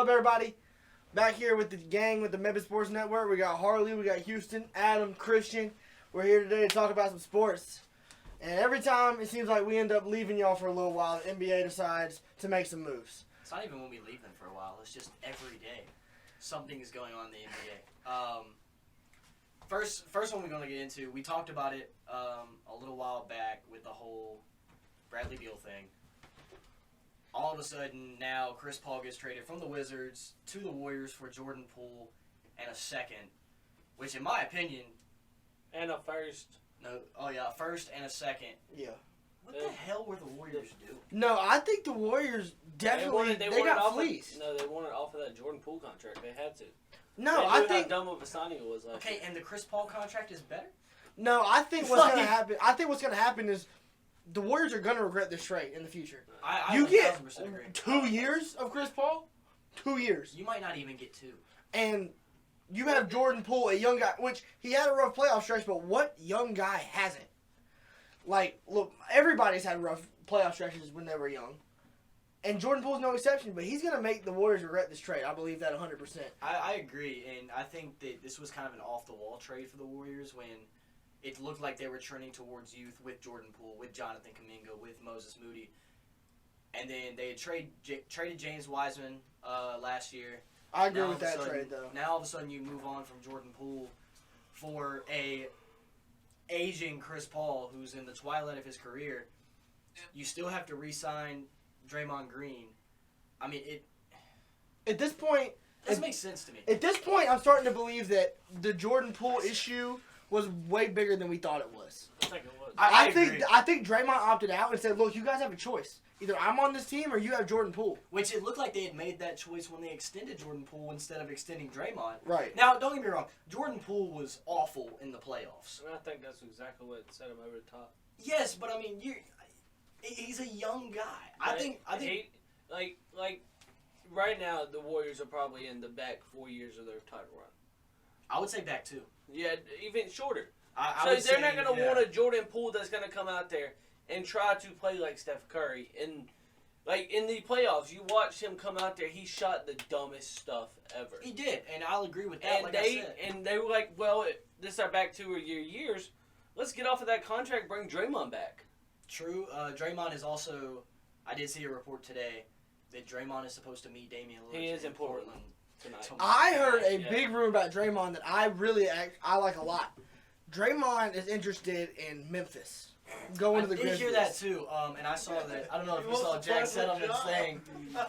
up, everybody? Back here with the gang with the Mebane Sports Network. We got Harley, we got Houston, Adam, Christian. We're here today to talk about some sports. And every time it seems like we end up leaving y'all for a little while, the NBA decides to make some moves. It's not even when we leave them for a while. It's just every day. Something is going on in the NBA. First one we're going to get into, we talked about it a little while back with the whole Bradley Beal thing. All of a sudden, now Chris Paul gets traded from the Wizards to the Warriors for Jordan Poole and a second, which in my opinion... And a first. First and a second. Yeah. What the hell were the Warriors doing? No, I think the Warriors definitely, they got fleeced. No, they wanted off of that Jordan Poole contract. They had to. No, I think... how dumb of a signing it was. Okay, and the Chris Paul contract is better? No, I think what's going to happen... I think what's going to happen is the Warriors are going to regret this trade in the future. You get 2 years of Chris Paul? 2 years. You might not even get 2. And you have Jordan Poole, a young guy, which he had a rough playoff stretch, but what young guy hasn't? Like, look, everybody's had rough playoff stretches when they were young. And Jordan Poole's no exception, but he's going to make the Warriors regret this trade. I believe that 100%. I agree, and I think that this was kind of an off-the-wall trade for the Warriors when it looked like they were trending towards youth with Jordan Poole, with Jonathan Kuminga, with Moses Moody. And then they had traded James Wiseman last year. I agree with that trade, though. Now all of a sudden you move on from Jordan Poole for a aging Chris Paul who's in the twilight of his career. You still have to re-sign Draymond Green. I mean, at this point... It doesn't make sense to me. At this point, I'm starting to believe that the Jordan Poole issue was way bigger than we thought it was. I think it was. I think Draymond opted out and said, look, you guys have a choice. Either I'm on this team or you have Jordan Poole. Which it looked like they had made that choice when they extended Jordan Poole instead of extending Draymond. Right. Now, don't get me wrong. Jordan Poole was awful in the playoffs. And I think that's exactly what set him over the top. Yes, but I mean, he's a young guy. I think right now the Warriors are probably in the back 4 years of their title run. I would say back 2. Yeah, even shorter. So they're not going to want a Jordan Poole that's going to come out there and try to play like Steph Curry. And like in the playoffs, you watched him come out there. He shot the dumbest stuff ever. He did, and I'll agree with that. And they were like, well, this is our back 2 years. Let's get off of that contract. Bring Draymond back. True. Draymond is also. I did see a report today that Draymond is supposed to meet Damian Lillard. He is in Portland tonight. I heard a big rumor about Draymond that I like a lot. Draymond is interested in Memphis. Going to the Grizzlies. I did hear that too, and I saw that. I don't know if you saw Jack Settleman's thing.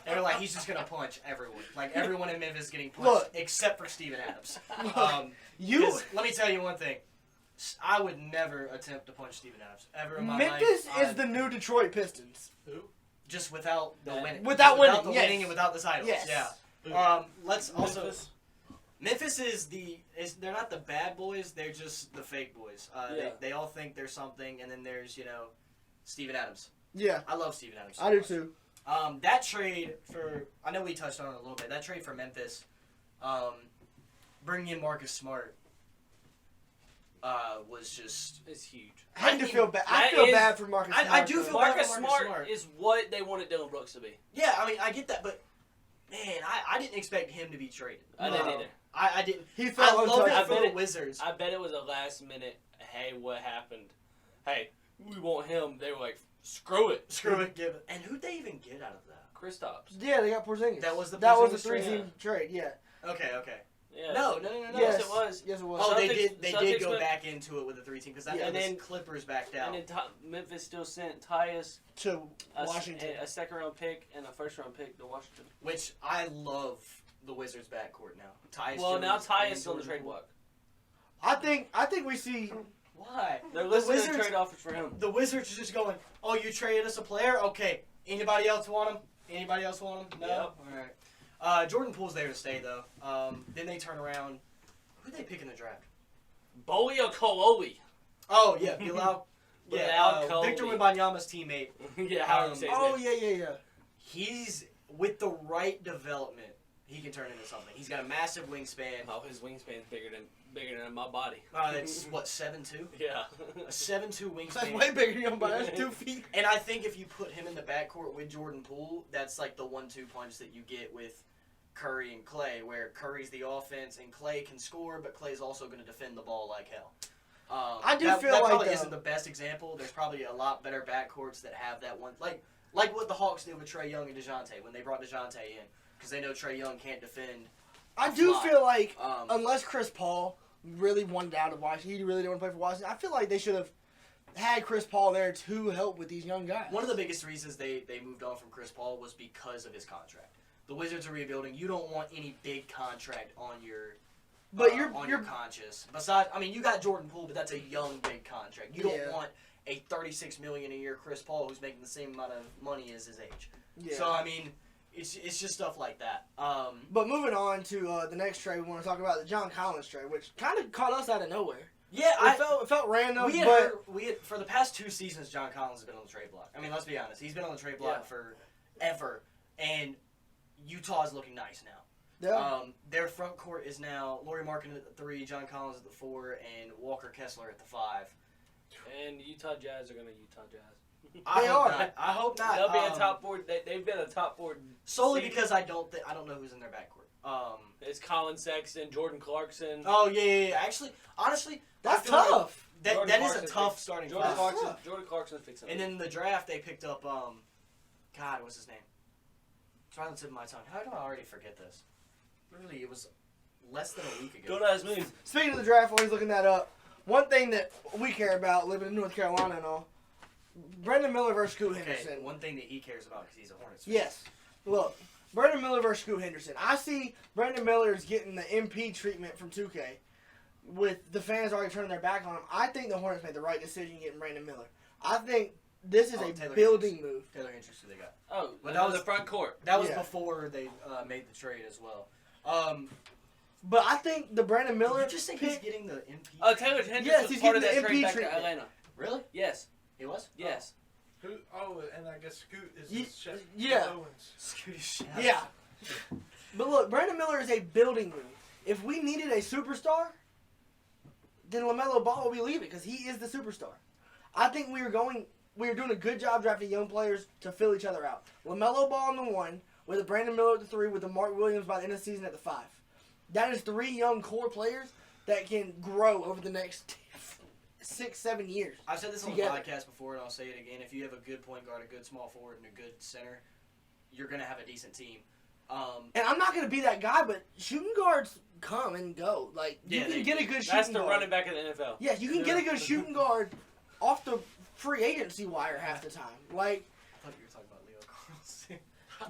They were like, he's just gonna punch everyone. Like everyone in Memphis is getting punched except for Steven Adams. Let me tell you one thing. I would never attempt to punch Steven Adams ever in my life. Memphis is the new Detroit Pistons. Who? Just without the winning. Without winning, the winning and without the titles. Yes. Yeah. Let's also. Memphis they're not the bad boys, they're just the fake boys. They all think they're something, and then there's, Steven Adams. Yeah. I love Steven Adams. I do too. That trade I know we touched on it a little bit, that trade for Memphis, bringing in Marcus Smart, was just... It's huge. I feel bad for Marcus Smart. I do feel bad for Marcus Smart is what they wanted Dylan Brooks to be. Yeah, I mean, I get that, but... Man, I didn't expect him to be traded. I didn't either. I didn't. I love it for the Wizards. I bet it was a last minute, hey, what happened? Hey, we want him. They were like, screw it. Give it. And who'd they even get out of that? Kristaps. Yeah, they got Porzingis. That was the 3-team trade, yeah. Okay. Yeah. No. Yes, it was. Yes, it was. Oh, they did go back into it with the 3-team because then Clippers backed out. And then Memphis still sent Tyus to Washington, a second-round pick and a first-round pick to Washington. Which I love the Wizards' backcourt now. Tyus. Well, now Tyus is on the trade block. I think we see. Why? They're listening to trade offers for him. The Wizards are just going, oh, you traded us a player? Okay. Anybody else want him? No? Yep. All right. Jordan Poole's there to stay, though. Then they turn around. Who did they pick in the draft? Bolio Kololi. Oh, yeah. Bilal. Victor Kololi. Wembanyama's teammate. Yeah. He's, with the right development, he can turn into something. He's got a massive wingspan. Oh, his wingspan's bigger than my body. It's, what, 7'2"? Yeah. A 7'2" wingspan. That's way bigger than your body. That's 2 feet. And I think if you put him in the backcourt with Jordan Poole, that's like the 1-2 punch that you get with Curry and Clay, where Curry's the offense and Clay can score, but Clay's also going to defend the ball like hell. I do that feel like probably though, isn't the best example. There's probably a lot better backcourts that have that one, like what the Hawks did with Trae Young and DeJounte when they brought DeJounte in, because they know Trae Young can't defend. I do fly. feel like Um, unless Chris Paul really wanted out of Washington, he really didn't want to play for Washington. I feel like they should have had Chris Paul there to help with these young guys. One of the biggest reasons they moved on from Chris Paul was because of his contract. The Wizards are rebuilding. You don't want any big contract on your your conscience. Besides, I mean, you got Jordan Poole, but that's a young big contract. You don't want a $36 million a year Chris Paul who's making the same amount of money as his age. Yeah. So I mean, it's just stuff like that. But moving on to the next trade, we want to talk about the John Collins trade, which kind of caught us out of nowhere. Yeah, It felt random, we but had for the past 2 seasons, John Collins has been on the trade block. I mean, let's be honest, he's been on the trade block forever, and Utah is looking nice now. yeah. Their front court is now Lauri Markkanen at the 3, John Collins at the 4, and Walker Kessler at the 5. And Utah Jazz are going to Utah Jazz. I hope not. They'll be a top 4. They've been a top 4 solely seed. because I don't know who's in their backcourt. It's Colin Sexton, Jordan Clarkson. Oh yeah. Actually, honestly, That's I feel like tough. that is a Clarkson's tough big. starting Jordan class. Clarkson's fixing it. And then in the draft, they picked up God, what's his name? It's right on the tip of my tongue. How do I already forget this? Literally, it was less than a week ago. Don't ask me. Speaking of the draft, while he's looking that up, one thing that we care about, living in North Carolina and all, Brandon Miller versus Scoot Okay, Henderson. one thing that he cares about because he's a Hornets fan. Yes. Look, Brandon Miller versus Scoot Henderson. I see Brandon Miller is getting the MP treatment from 2K with the fans already turning their back on him. I think the Hornets made the right decision getting Brandon Miller. I think this is a Taylor building move. Taylor Hendricks, who they got. Oh, But that was the front court. That was Yeah. before they made the trade as well. But I think the Brandon Miller Did you just think he's pick, getting the MP? Taylor Hendricks Yes, was he's part of getting that the trade MP back treatment. to Atlanta. Really? Yes. He was? Yes. Who? Oh, and I guess Scoot is Ye- his chef. yeah. Owens. Scooty Shaq. yeah. But look, Brandon Miller is a building move. If we needed a superstar, then LaMelo Ball will be leaving because he is the superstar. I think we are doing a good job drafting young players to fill each other out. LaMelo Ball on the 1, with a Brandon Miller at the 3, with a Mark Williams by the end of the season at the 5. That is 3 young core players that can grow over the next 6-7 years. I've said this on Together. the podcast before, and I'll say it again. If you have a good point guard, a good small forward, and a good center, you're going to have a decent team. And I'm not going to be that guy, but shooting guards come and go. Like, you Yeah, can they get a do. good shooting That's the guard. running back of the NFL. Yeah, you can get a good shooting guard off the free agency wire half the time. Like, I thought you were talking about Leo Carlson.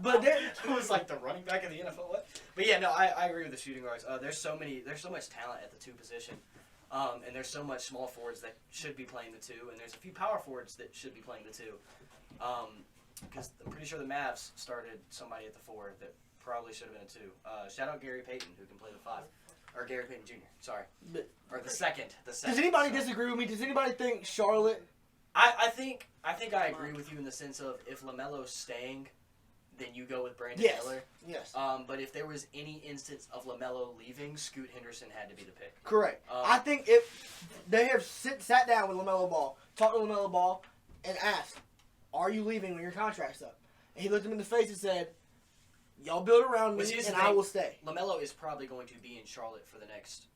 but there, It was like the running back of the NFL. What? But yeah, no, I agree with the shooting guards. There's so much talent at the 2 position, and there's so much small forwards that should be playing the 2, and there's a few power forwards that should be playing the 2. Because I'm pretty sure the Mavs started somebody at the 4 that probably should have been a 2. Shout out Gary Payton who can play the 5, or Gary Payton Jr. Sorry, But- or the second. does anybody disagree with me? Does anybody think Charlotte? I think I agree with you in the sense of if LaMelo's staying, then you go with Brandon Yes. Miller. Yes. But if there was any instance of LaMelo leaving, Scoot Henderson had to be the pick. Correct. I think if they have sat down with LaMelo Ball, talked to LaMelo Ball, and asked, "Are you leaving when your contract's up?" And he looked him in the face and said, "Y'all build around But me, here's the and I thing. will stay." LaMelo is probably going to be in Charlotte for the next.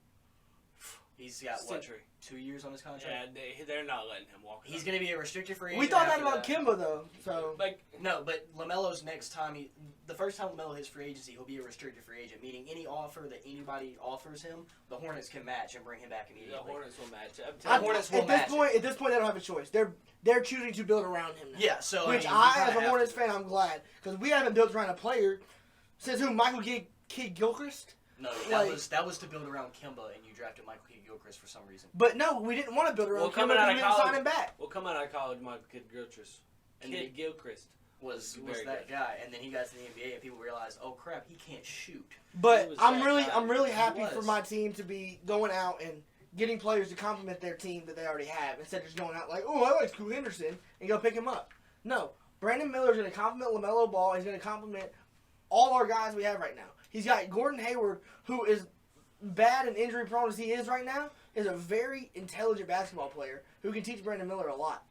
He's got what, Century. 2 years on his Yeah, contract. they're not letting him walk. He's going to be a restricted free agent. We thought that after about Kimba though. So Like, No, but LaMelo's next time, the first time LaMelo hits free agency, he'll be a restricted free agent, meaning any offer that anybody offers him, the Hornets can match and bring him back the immediately. Hornets will match. Hornets will match it. At this point, they don't have a choice. They're choosing to build around him now. Yeah, so Which I, mean, you I, kinda as a have Hornets to. fan, I'm glad because we haven't built around a player since who? Michael Kidd Gilchrist. No, like- that was to build around Kimba, and you drafted Michael Kidd-Gilchrist for some reason. But no, we didn't want to build around Well, Kimba coming because out we of didn't sign college- him back. We'll come out of college, Michael Gilchrist. And Kid Gilchrist. Was Very that good. guy, and then he got to the NBA, and people realized, oh crap, he can't shoot. But He was I'm that really guy. happy He for was. my team to be going out and getting players to complement their team that they already have instead of just going out like, oh, I like Scoot Henderson and go pick him up. No, Brandon Miller's going to complement LaMelo Ball. He's going to complement all our guys we have right now. He's got Gordon Hayward, who is bad and injury prone as he is right now, is a very intelligent basketball player who can teach Brandon Miller a lot.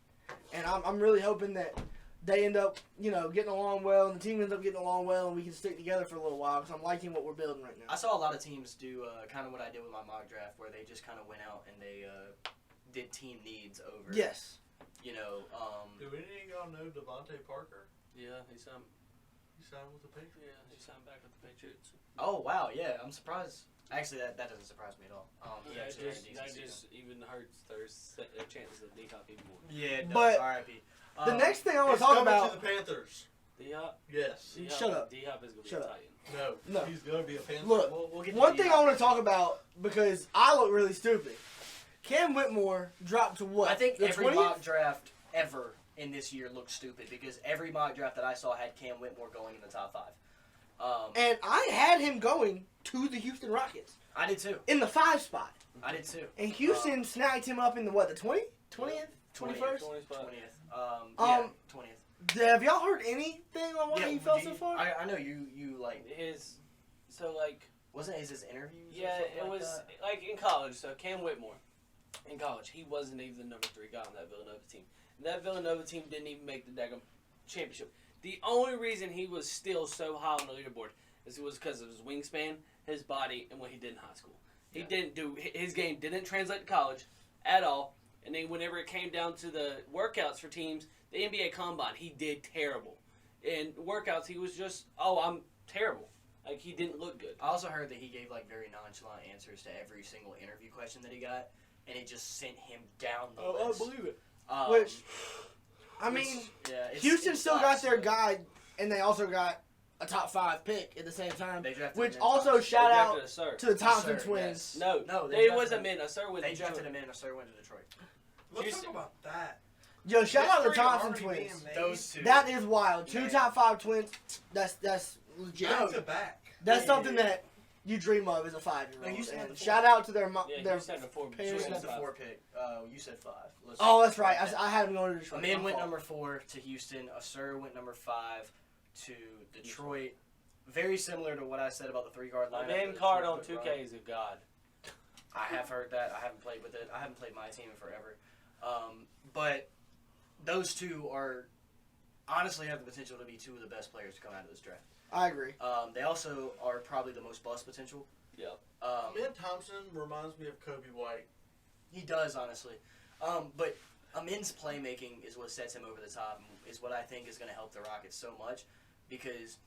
And I'm really hoping that they end up, getting along well, and the team ends up getting along well, and we can stick together for a little while because I'm liking what we're building right now. I saw a lot of teams do kind of what I did with my mock draft, where they just kind of went out and they did team needs over. Yes. Do any of y'all know Devontae Parker? Yeah, he signed with the Patriots. Yeah, he signed back with the Patriots. Oh wow, yeah, I'm surprised. Actually, that doesn't surprise me at all. He That actually had a decent season. just even hurts their chances of D-Hop even more. Yeah, it does. But R.I.P. The next thing I want He's to talk coming about. to the Panthers. D-Hop? Yes. Shut up. D-Hop is going to be Shut a up. Titan. No. No. He's going to be a Panther. Look, We'll get to one thing I D-Hop. want to talk about, because I look really stupid. Cam Whitmore dropped to what? I think the every 20th? mock draft ever in this year looked stupid because every mock draft that I saw had Cam Whitmore going in the top 5. And I had him going to the Houston Rockets I did too. in the 5 spot. I did too. And Houston snagged him up in the 20th? 20th? 21st? 20th. 20th. Have y'all heard anything on what he felt so far? I know you like wasn't his interviews? Yeah, it was like in college. So Cam Whitmore, in college, he wasn't even the number 3 guy on that Villanova team. And that Villanova team didn't even make the daggum championship. The only reason he was still so high on the leaderboard is it was because of his wingspan, his body, and what he did in high school. He didn't do his game didn't translate to college at all. And then whenever it came down to the workouts for teams, the NBA Combine, he did terrible. In workouts, he was just, I'm terrible. Like, he didn't look good. I also heard that he gave like very nonchalant answers to every single interview question that he got, and it just sent him down the list. I believe it. Which, I mean, Houston still got their guy, and they also got a top 5 pick at the same time. They drafted Which him in also top- shout They out drafted a Sir. to the Thompson Yes, sir, twins. yes. No, No, it drafted wasn't him. men. A Sir was They Detroit. drafted him in. A Sir went to Detroit. Let's Houston- talk about that. Yo, shout out to History Thompson already twins. being made. Those two. That is wild. 2 Yeah. top 5 twins. That's legit. Back to back. That's Yeah. something that you dream of as a No, 5-year-old. Houston had And the shout out to their Yeah, their. Houston had the 4. parents Houston Houston had had the the 4 pick. You said 5. Let's- Oh, that's right. I had him going to Detroit. Amin My went fault. number 4 to Houston. Asur went number 5 to Detroit. Very similar to what I said about the 3-guard lineup. The man that card Detroit on would 2K run. is a god. I have heard that. I haven't played with it. I haven't played my team in forever. But those two are honestly have the potential to be 2 of the best players to come out of this draft. I agree. They also are probably the most bust potential. Yep. Ben Thompson reminds me of Kobe White. He does, honestly. But Amin's playmaking is what sets him over the top, and is what I think is going to help the Rockets so much, because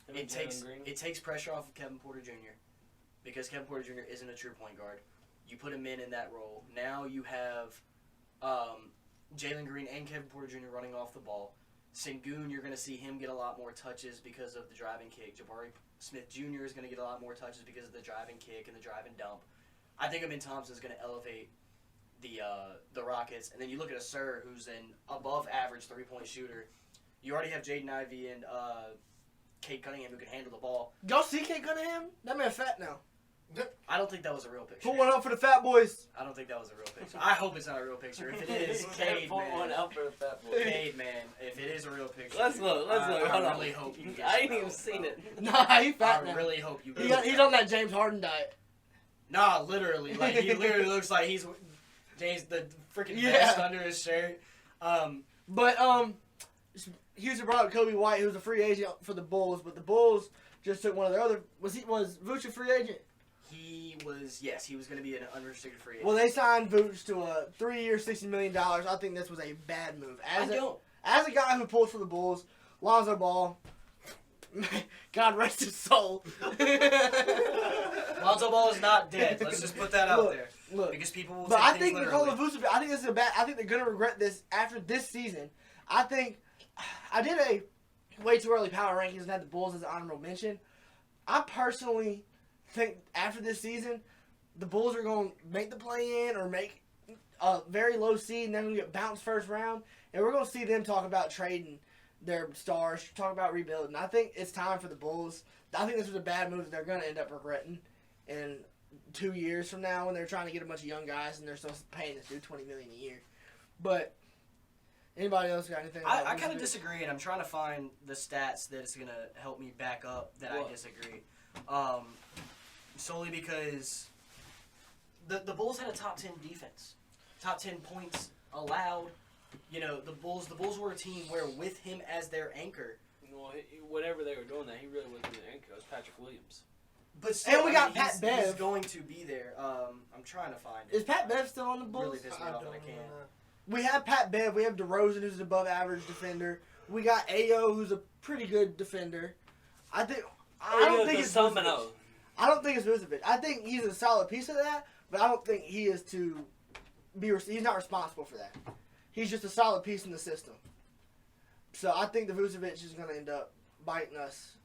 it takes pressure off of Kevin Porter Jr., because Kevin Porter Jr. isn't a true point guard. You put him in that role. Now you have Jalen Green and Kevin Porter Jr. running off the ball. Sengun, you're going to see him get a lot more touches because of the driving kick. Jabari Smith Jr. is going to get a lot more touches because of the driving kick and the drive and dump. I think Amin Thompson is going to elevate the Rockets. And then you look at Asur, who's an above-average three-point shooter. You already have Jaden Ivey and Kate Cunningham who can handle the ball. Y'all see Kate Cunningham? That man fat now. I don't think that was a real picture. Put one up for the fat boys. I don't think that was a real picture. I hope it's not a real picture. If it is, Cade, Put one man. out for the fat boy. Cade, man. If it is a real picture, Let's look. Hold I on. really hope you get I ain't some even help, seen bro. it. Nah, he fat I now. really hope you get He's some on that James Harden diet. Nah, literally. Like, he literally looks like he's James the freaking Yeah. vest under his shirt. But Houston brought up Kobe White, who was a free agent for the Bulls, but the Bulls just took one of their other. Was Vooch a free agent? He was going to be an unrestricted free agent. Well, they signed Vooch to a 3-year, $60 million. I think this was a bad move. As a guy who pulls for the Bulls, Lonzo Ball, God rest his soul. Lonzo Ball is not dead. Let's just put that out there. Look, Because people will but take I things think literally. Nikola Vucevic. I think this is a bad. I think they're gonna regret this after this season. I think I did a way too early power rankings and had the Bulls as an honorable mention. I personally think after this season, the Bulls are going to make the play-in or make a very low seed, and they're going to get bounced first round, and we're going to see them talk about trading their stars, talk about rebuilding. I think it's time for the Bulls. I think this was a bad move that they're going to end up regretting in 2 years from now when they're trying to get a bunch of young guys and they're still paying this dude $20 million a year. But anybody else got anything? I kind of disagree, and I'm trying to find the stats that's going to help me back up that I disagree. Solely because the Bulls had a top 10 defense. Top 10 points allowed the Bulls were a team where with him as their anchor. Well, whenever they were doing that, he really wasn't the anchor. It was Patrick Williams. But still, and we got Pat Bev. He's going to be there. I'm trying to find it. Is Pat Bev still on the Bulls? Really pissed me off that I can't. We have Pat Bev. We have DeRozan, who's an above-average defender. We got Ayo, who's a pretty good defender. I don't think it's Vucevic. I don't think it's Vucevic. I think he's a solid piece of that, but I don't think he is to be. He's not responsible for that. He's just a solid piece in the system. So I think the Vucevic is going to end up biting us.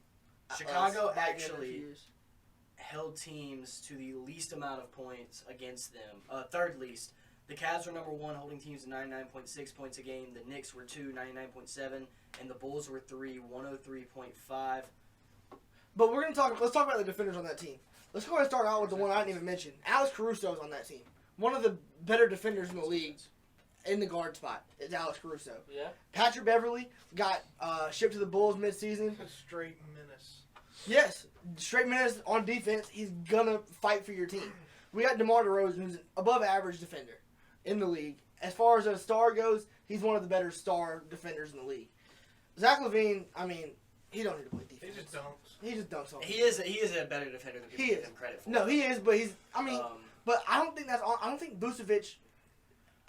Chicago actually held teams to the least amount of points against them. Third least. The Cavs were number 1, holding teams to 99.6 points a game. The Knicks were 2, 99.7, and the Bulls were 3, 103.5. But let's talk about the defenders on that team. Let's go ahead and start out with the one I didn't even mention. Alex Caruso is on that team. One of the better defenders in the league in the guard spot is Alex Caruso. Yeah. Patrick Beverly got shipped to the Bulls midseason. Straight menace. Yes, straight menace on defense. He's gonna fight for your team. We got DeMar DeRozan, who's an above-average defender in the league. As far as a star goes, he's one of the better star defenders in the league. Zach LaVine, he don't need to play defense. He just dunks on. He is a better defender than people give him credit for. No, he is, but but I don't think I don't think Vucevic.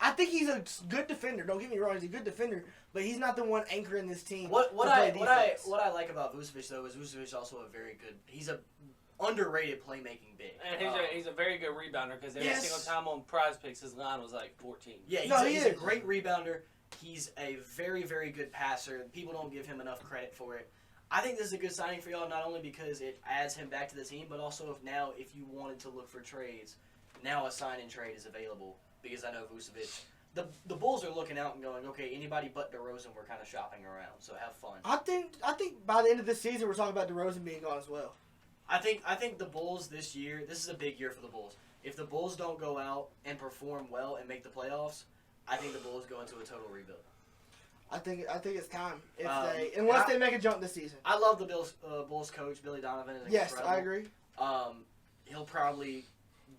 I think he's a good defender. Don't get me wrong, he's a good defender, but he's not the one anchoring this team. What I like about Vucevic though is Vucevic also a very good. He's a underrated playmaking big. And he's a very good rebounder because every single time on Prize Picks his line was like 14. Yeah, he's a great rebounder. He's a very, very good passer. People don't give him enough credit for it. I think this is a good signing for y'all, not only because it adds him back to the team, but also if you wanted to look for trades, now a sign-in trade is available because I know Vucevic. The Bulls are looking out and going, okay, anybody but DeRozan, we're kind of shopping around, so have fun. I think by the end of this season, we're talking about DeRozan being gone as well. I think the Bulls this year, this is a big year for the Bulls. If the Bulls don't go out and perform well and make the playoffs, I think the Bulls go into a total rebuild. I think it's time unless they make a jump this season. I love the Bulls coach Billy Donovan. Yes, I agree. He'll probably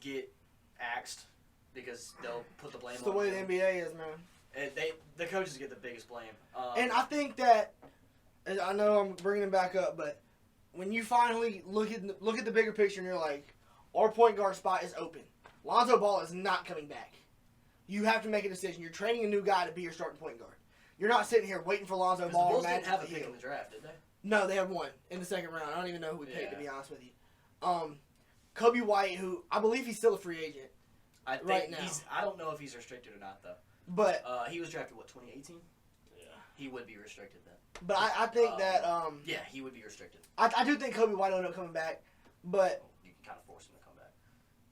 get axed because they'll put the blame. It's the way the NBA is, man. The coaches get the biggest blame. And I think that I know I'm bringing him back up, but when you finally look at the bigger picture and you're like, our point guard spot is open. Lonzo Ball is not coming back. You have to make a decision. You're training a new guy to be your starting point guard. You're not sitting here waiting for Lonzo Ball. The Bulls didn't have a pick in the draft, did they? No, they had one in the second round. I don't even know who we picked, to be honest with you. Kobe White, who I believe he's still a free agent. I think I don't know if he's restricted or not though. But he was drafted 2018. Yeah, he would be restricted then. But I think that he would be restricted. I do think Kobe White will end up coming back, but you can kind of force him to come back.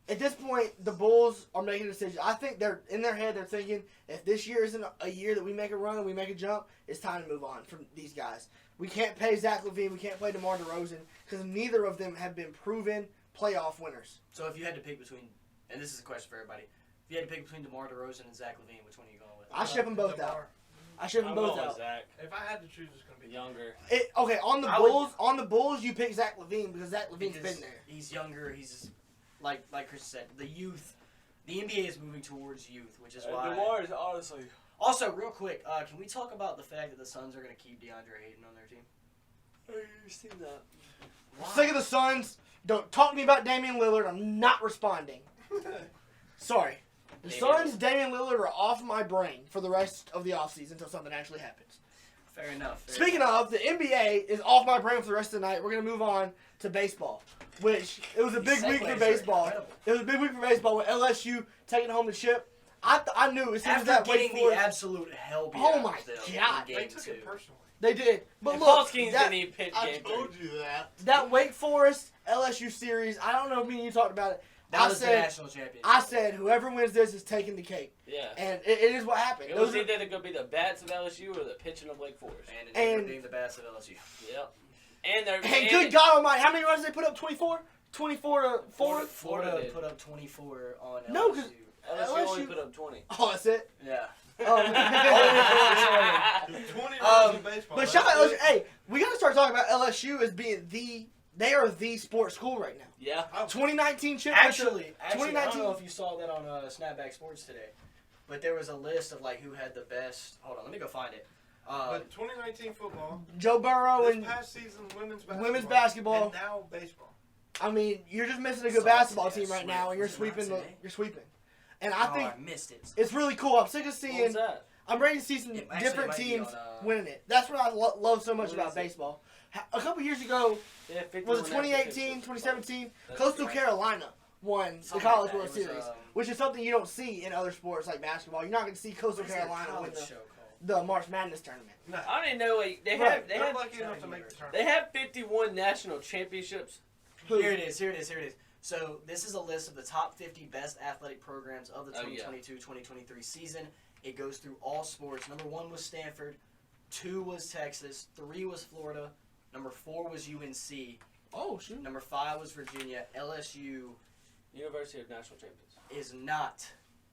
At this point, the Bulls are making a decision. I think they're in their head. They're thinking, if this year isn't a year that we make a run and we make a jump, it's time to move on from these guys. We can't pay Zach LaVine. We can't play DeMar DeRozan because neither of them have been proven playoff winners. So if you had to pick between, and this is a question for everybody, if you had to pick between DeMar DeRozan and Zach LaVine, which one are you going with? I ship them both out. I ship them both out. Zach. If I had to choose, it's going to be younger. On the Bulls, you pick Zach LaVine because Zach LaVine's been there. He's younger. He's like Chris said, the youth. The NBA is moving towards youth, which is why. DeMar is honestly. Also, real quick, can we talk about the fact that the Suns are going to keep DeAndre Ayton on their team? I've seen that. Why? Sick of the Suns. Don't talk to me about Damian Lillard. I'm not responding. Sorry. The Suns, Damian Lillard are off my brain for the rest of the offseason until something actually happens. Fair enough. Speaking of, the NBA is off my brain for the rest of the night. We're going to move on to baseball, which it was a big week for baseball. It was a big week for baseball with LSU taking home the chip. I knew as soon as that getting Wake Forest, the absolute hell beat oh my God. They took it personally. They did. But and look, Paul Skeens didn't even pitch I game told 3. you that. That Wake Forest LSU series, I don't know if me and you talked about it. That was the national championship. I said whoever wins this is taking the cake. Yeah. And it is what happened. It was either going to be the bats of LSU or the pitching of Wake Forest. And it ended up being the bats of LSU. Yep. And good God Almighty, how many runs did they put up? 24? 24 to 4? Florida put up 24 on LSU. No, because LSU only put up 20. Oh, that's it? Yeah. 20 runs in baseball. But shout out LSU. Hey, we got to start talking about LSU as being they are the sports school right now. Yeah. 2019 chip. Actually, I 2019. don't know if you saw that on Snapback Sports today. but there was a list of like who had the best. Hold on, let me go find it. But 2019 football, Joe Burrow this and past season women's women's basketball. and now baseball. I mean, you're just missing a good Saw it basketball today, team I right swear. now, and you're Was it not sweeping. today? You're sweeping, and I think I missed it. it's really cool. I'm sick of What seeing. was that? I'm ready to see some It actually different might be teams on, winning it. That's what I love so much What about is it? baseball. A couple years ago, Yeah, was it 51 2018, national 2017? That's Coastal right. Carolina won Something the College like that. World It was, Series, which is something you don't see in other sports like basketball. You're not going to see Coastal what is their Carolina win college show called? the March Madness tournament. No, I don't even know. Like, they Right. have they're lucky enough to make the tournament. they have 51 national championships. Who? Here it is. So this is a list of the top 50 best athletic programs of the Oh, yeah. 2022-2023 season. It goes through all sports. Number 1 was Stanford. 2 was Texas. 3 was Florida. Number 4 was UNC. Oh, shoot. Number 5 was Virginia. LSU University of National Champions. is not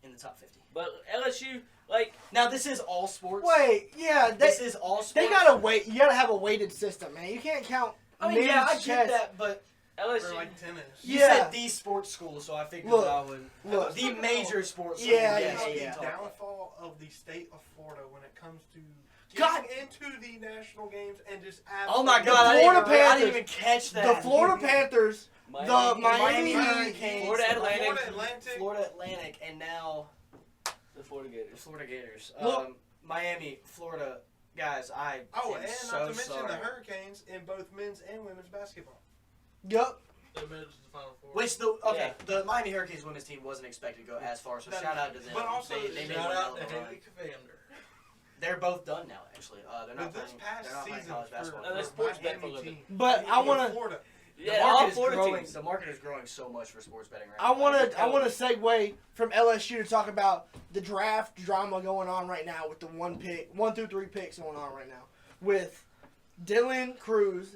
in the top 50. But LSU, like, Now this is all sports. Wait, yeah, This is all sports. they gotta wait. You gotta have a weighted system, man. You can't count. I mean, yeah, I men's get chess. that, but LSU. For like tennis. you Yeah. said the sports school, so I figured Look, that I would. look. The major sports school. Yeah, yes, yeah, we yeah. can The talk about. downfall of the state of Florida when it comes to God. getting into the national games and just Oh my absolutely- God! Florida I didn't Panthers. even catch that. The Florida Panthers, Miami, the Miami Miami Heat, Hurricanes, Florida the Atlantic. Florida Atlantic. Florida Atlantic, and now the Florida the Gators. Florida Gators. Look. Miami, Florida, guys. I Oh, am and so not to mention sorry. the Hurricanes in both men's and women's basketball. yup. They made it to the Final Four. Which the Miami Hurricanes women's team wasn't expected to go as far, so That- shout out to them. but also they made Shout one out hell to of a run. Haley Cavander. They're both done now, actually. They're not But this playing. past They're not playing season college for, basketball. No, that's for sports bet Miami for a living. team, But I in wanna, Florida. The Yeah, market all is Florida growing. teams. The market is growing so much for sports betting right I now. wanna segue from LSU to talk about the draft drama going on right now with the 1 through 3 picks going on right now with Dylan Cruz.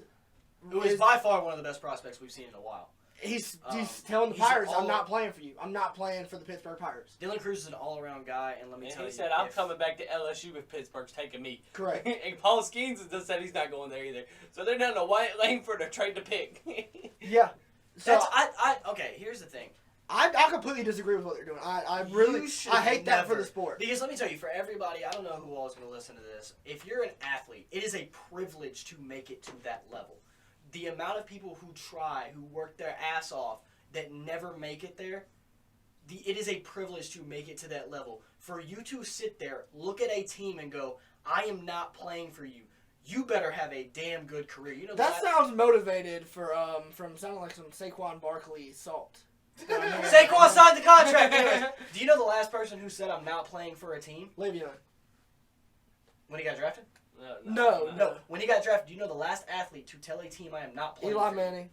Who is by far one of the best prospects we've seen in a while. He's telling the he's Pirates, all- I'm not playing for you. I'm not playing for the Pittsburgh Pirates. Dylan Cruz is an all-around guy, and let me And tell he you, said, I'm coming back to LSU if Pittsburgh's taking me. Correct. And Paul Skeens just said he's not going there either. So they're down to White Lane for the trade to pick. Yeah. So That's okay. Here's the thing. I completely disagree with what they're doing. I really You should I hate that for never- the sport. Because let me tell you, for everybody, I don't know who all is going to listen to this. If you're an athlete, it is a privilege to make it to that level. The amount of people who try, who work their ass off, that never make it there, it is a privilege to make it to that level. For you to sit there, look at a team and go, I am not playing for you. You better have a damn good career. You know That sounds motivated from sounding like some Saquon Barkley salt. Saquon signed the contract. Anyways, do you know the last person who said I'm not playing for a team Le'Veon. when he got drafted? No. When he got drafted, do you know the last athlete to tell a team I am not playing Eli for Manning.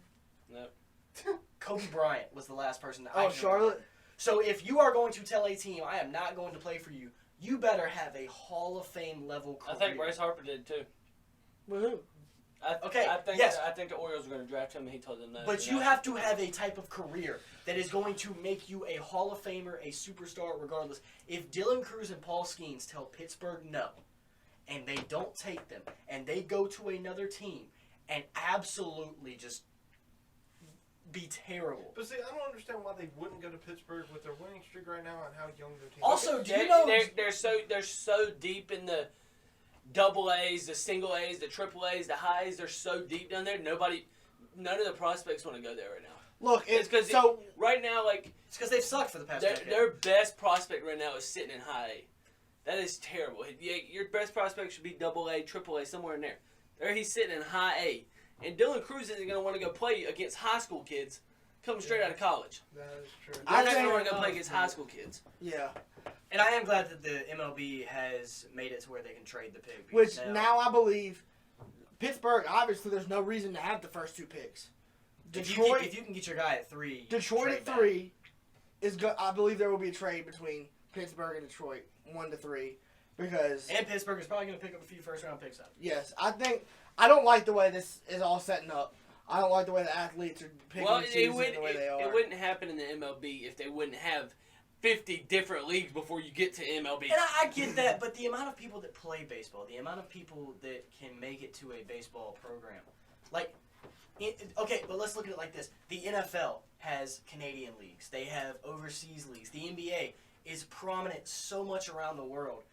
Nope. Kobe Bryant was the last person that I Oh, can remember. Charlotte. So if you are going to tell a team I am not going to play for you, you better have a Hall of Fame level I career. think Bryce Harper did too. Woohoo. Okay, I think yes. I think the Orioles were going to draft him, and he told them that. But you have to have a type of career that is going to make you a Hall of Famer, a superstar, regardless. If Dylan Cruz and Paul Skeens tell Pittsburgh no, and they don't take them, and they go to another team and absolutely just be terrible. But see, I don't understand why they wouldn't go to Pittsburgh with their winning streak right now and how young their team is. Also, do you know... they're so deep in the double A's, the single A's, the triple A's, the highs. They're so deep down there. None of the prospects want to go there right now. Look, It's because so right now, like It's because they've sucked for the past decade. their best prospect right now is sitting in high A. That is terrible. Your best prospect should be double A, triple A, somewhere in there. There he's sitting in high A. And Dylan Cruz isn't going to want to go play against high school kids coming straight out of college. That is true. They're I not going think- to want to go play against high school kids. yeah. And I am glad that the MLB has made it to where they can trade the pick. Which because now I believe Pittsburgh. Obviously, there's no reason to have the first 2 picks. if Detroit. you can get your guy at 3, Detroit trade at back. 3 is good. I believe there will be a trade between Pittsburgh and Detroit, 1 to 3, because And Pittsburgh is probably going to pick up a few first-round picks up. yes, I don't like the way this is all setting up. I don't like the way the athletes are picking Well, and it choosing the way they are. wouldn't happen in the MLB if they wouldn't have 50 different leagues before you get to MLB. And I get that, but the amount of people that play baseball, the amount of people that can make it to a baseball program, like, okay, but let's look at it like this. The NFL has Canadian leagues. They have overseas leagues. The NBA, is prominent so much around the world.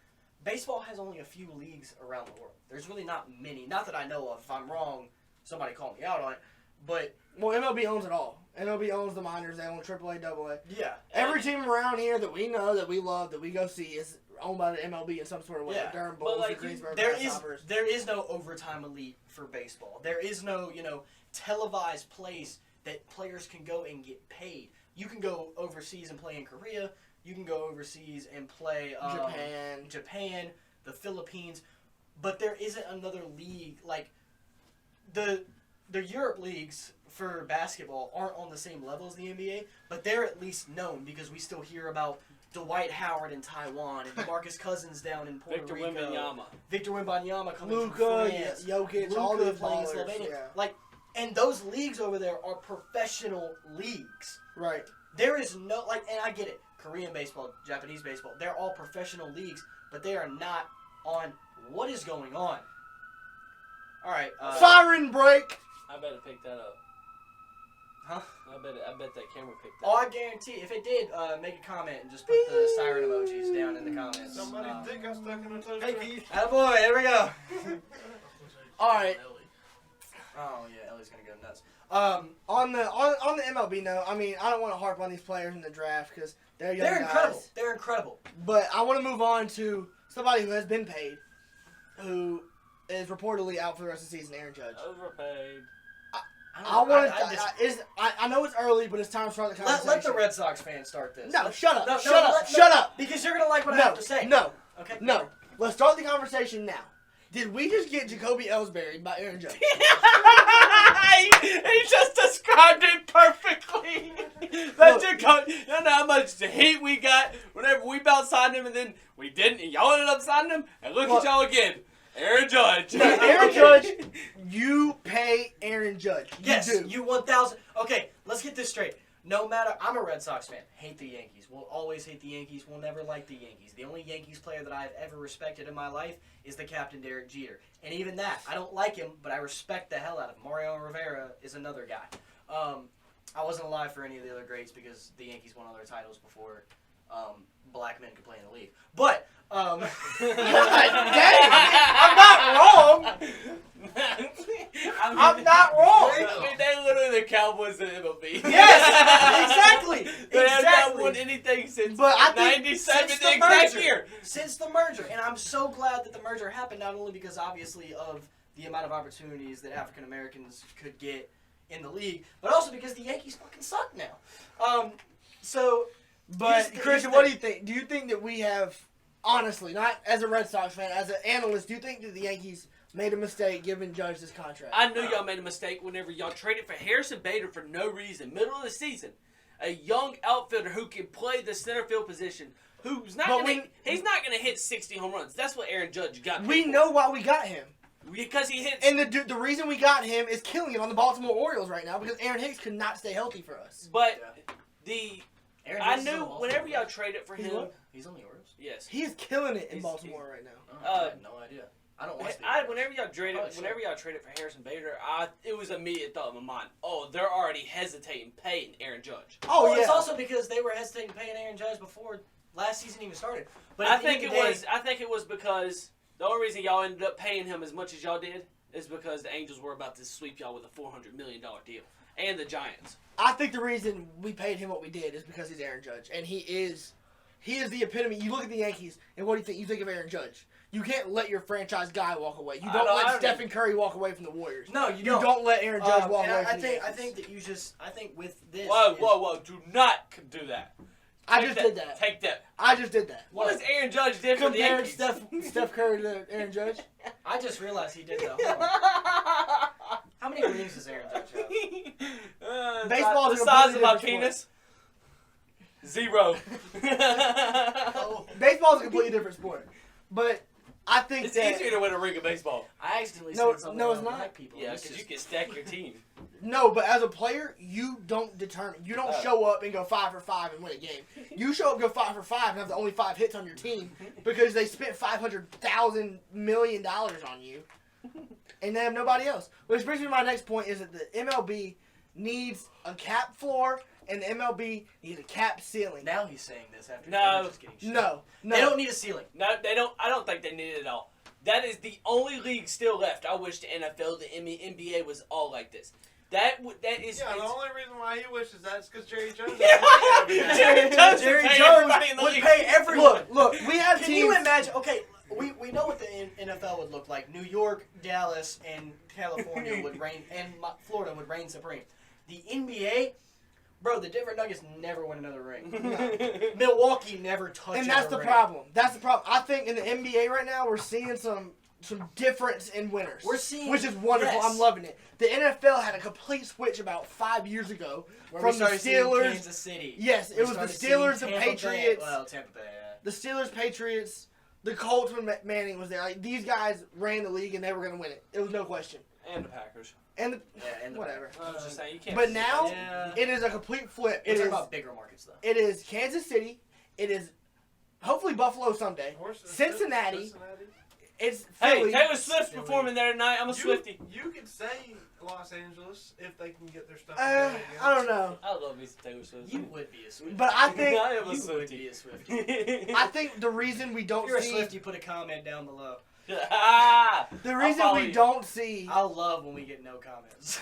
Baseball has only a few leagues around the world. There's really not many. Not that I know of. If I'm wrong, somebody call me out on it. But Well, MLB owns it all. MLB owns the minors. They own AAA, AA. yeah, Every team around here that we know, that we love, that we go see is owned by the MLB in some sort of way. Yeah. Durham But, Bulls, like, the Greensboro there Grasshoppers. is no overtime elite for baseball. There is no televised place that players can go and get paid. You can go overseas and play in Korea. You can go overseas and play Japan, the Philippines, but there isn't another league like the Europe leagues for basketball aren't on the same level as the NBA, but they're at least known because we still hear about Dwight Howard in Taiwan and DeMarcus Cousins down in Puerto Victor Rico. Wembanyama. Victor Wembanyama coming Luka, from France. Jokic, all these playing in ballers. Slovenia. Yeah. And those leagues over there are professional leagues. Right. There is no, and I get it, Korean baseball, Japanese baseball, they're all professional leagues, but they are not on what is going on. All right. Siren break! I better pick that up. Huh? I bet that camera picked that Oh, up. I guarantee, if it did, make a comment and just put the siren emojis down in the comments. Somebody's dick got stuck in a toaster. Hey, Pete. Attaboy, there we go. All right. Oh, yeah, Ellie's going to go nuts. On the MLB note, I mean, I don't want to harp on these players in the draft because they're young They're guys. incredible. They're incredible. But I want to move on to somebody who has been paid, who is reportedly out for the rest of the season, Aaron Judge. Overpaid. I know it's early, but it's time to start the conversation. Let the Red Sox fans start this. No, shut up. No, Shut up. Because you're going to like what I have to say. No. Okay. No. Let's start the conversation now. Did we just get Jacoby Ellsbury by Aaron Judge? He just described it perfectly. That's you know how much heat we got whenever we about signed him and then we didn't, and y'all ended up signing him, and look at y'all again. Aaron Judge. No, Aaron Judge, you pay Aaron Judge. Yes, do. you 1,000. Okay, let's get this straight. No matter, I'm a Red Sox fan. Hate the Yankees. We'll always hate the Yankees. We'll never like the Yankees. The only Yankees player that I've ever respected in my life is the captain, Derek Jeter. And even that, I don't like him, but I respect the hell out of him. Mario Rivera is another guy. I wasn't alive for any of the other greats because the Yankees won all their titles before black men could play in the league. But, Dang, I'm not wrong. I'm not wrong. They literally the Cowboys and MLB. Yes, exactly. They have not won Exactly. anything since But I think 97 since the the exact merger. year. Since the merger. And I'm so glad that the merger happened, not only because obviously of the amount of opportunities that African Americans could get in the league, but also because the Yankees fucking suck now. But, Here's Christian, the- what do you think? Do you think that we have, honestly, not as a Red Sox fan, as an analyst, do you think that the Yankees made a mistake giving Judge this contract? I knew y'all made a mistake whenever y'all traded for Harrison Bader for no reason. Middle of the season. A young outfielder who can play the center field position. He's not going to hit 60 home runs. That's what Aaron Judge got. We know why we got him. Because he hits. And the reason we got him is killing it on the Baltimore Orioles right now because Aaron Hicks could not stay healthy for us. But Aaron I Hicks is knew on the whenever Baltimore. y'all traded for He's him. what? He's on the Orioles? Yes. He is killing it in He's- Baltimore right now. Oh, I had no idea. I don't watch the Whenever y'all traded, Probably should. for Harrison Bader, it was immediate thought in my mind. Oh, they're already hesitating paying Aaron Judge. Oh, Well, yeah. it's also because they were hesitating paying Aaron Judge before last season even started. But I at the think end it of the was. I think it was because the only reason y'all ended up paying him as much as y'all did is because the Angels were about to sweep y'all with a $400 million deal, and the Giants. I think the reason we paid him what we did is because he's Aaron Judge, and he is the epitome. You look at the Yankees, and what do you think? You think of Aaron Judge. You can't let your franchise guy walk away. You don't let Stephen Curry walk away from the Warriors. No, you You don't. don't let Aaron Judge walk and away I from the think Yankees. I think with this. Whoa! Do not do that. I just did that. Take that. I just did that. What does Aaron Judge did for the Comparing Yankees? Steph Curry to Aaron Judge. I just realized he did that. Hold on. How many rings does Aaron Judge have? Baseball the is a size of my completely penis. 0. Baseball is a completely different sport, but I think It's that easier to win a ring of baseball. I accidentally No, said something no, it's about not. black people. Yeah, It's because you just- can stack your team. no. But as a player, you don't determine. You don't Oh. show up and go 5 for 5 and win a game. You show up, and go 5 for 5, and have the only 5 hits on your team because they spent $500,000 million on you, and they have nobody else. Which brings me to my next point: is that the MLB needs a cap floor, and the MLB needs a cap ceiling. Now he's saying this after just getting shot. No. They don't need a ceiling. No, they don't. I don't think they need it at all. That is the only league still left. I wish the NFL, the NBA was all like this. That is. Yeah, the only reason why he wishes that is because Jerry Jones. Jerry Jones would pay everyone. Look, we have Can teams. you imagine? Okay, we know what the NFL would look like. New York, Dallas, and California would reign, and Florida would reign supreme. The NBA, bro, the Denver Nuggets never win another ring. Milwaukee never touches. And that's the problem. That's the problem. I think in the NBA right now we're seeing some difference in winners. We're seeing, which is wonderful. yes. I'm loving it. The NFL had a complete switch about 5 years ago Where from we the started seeing Steelers. Kansas City. Yes, it We was the started seeing Steelers, the Tampa Bay. Patriots. Well, Tampa Bay. Yeah. The Steelers, Patriots, the Colts when Manning was there. Like these guys ran the league and they were going to win it. It was no question. And the Packers. And And whatever. I was just saying you can't. But now Yeah. it is a complete flip. We're It talking is. about bigger markets, though. It is Kansas City. It is hopefully Buffalo someday. Cincinnati. It's Hey, Philly. Taylor Swift's Philly. performing there tonight. I'm a Swiftie. You could say Los Angeles if they can get their stuff together again. I don't know. I love me some Taylor Swift. You would be a Swiftie. But I think I am a You would Swiftie. be a Swiftie. I think the reason we If don't you're a see Swiftie, put a comment down below. Ah! the reason follow we you. don't see I'll love when we get no comments.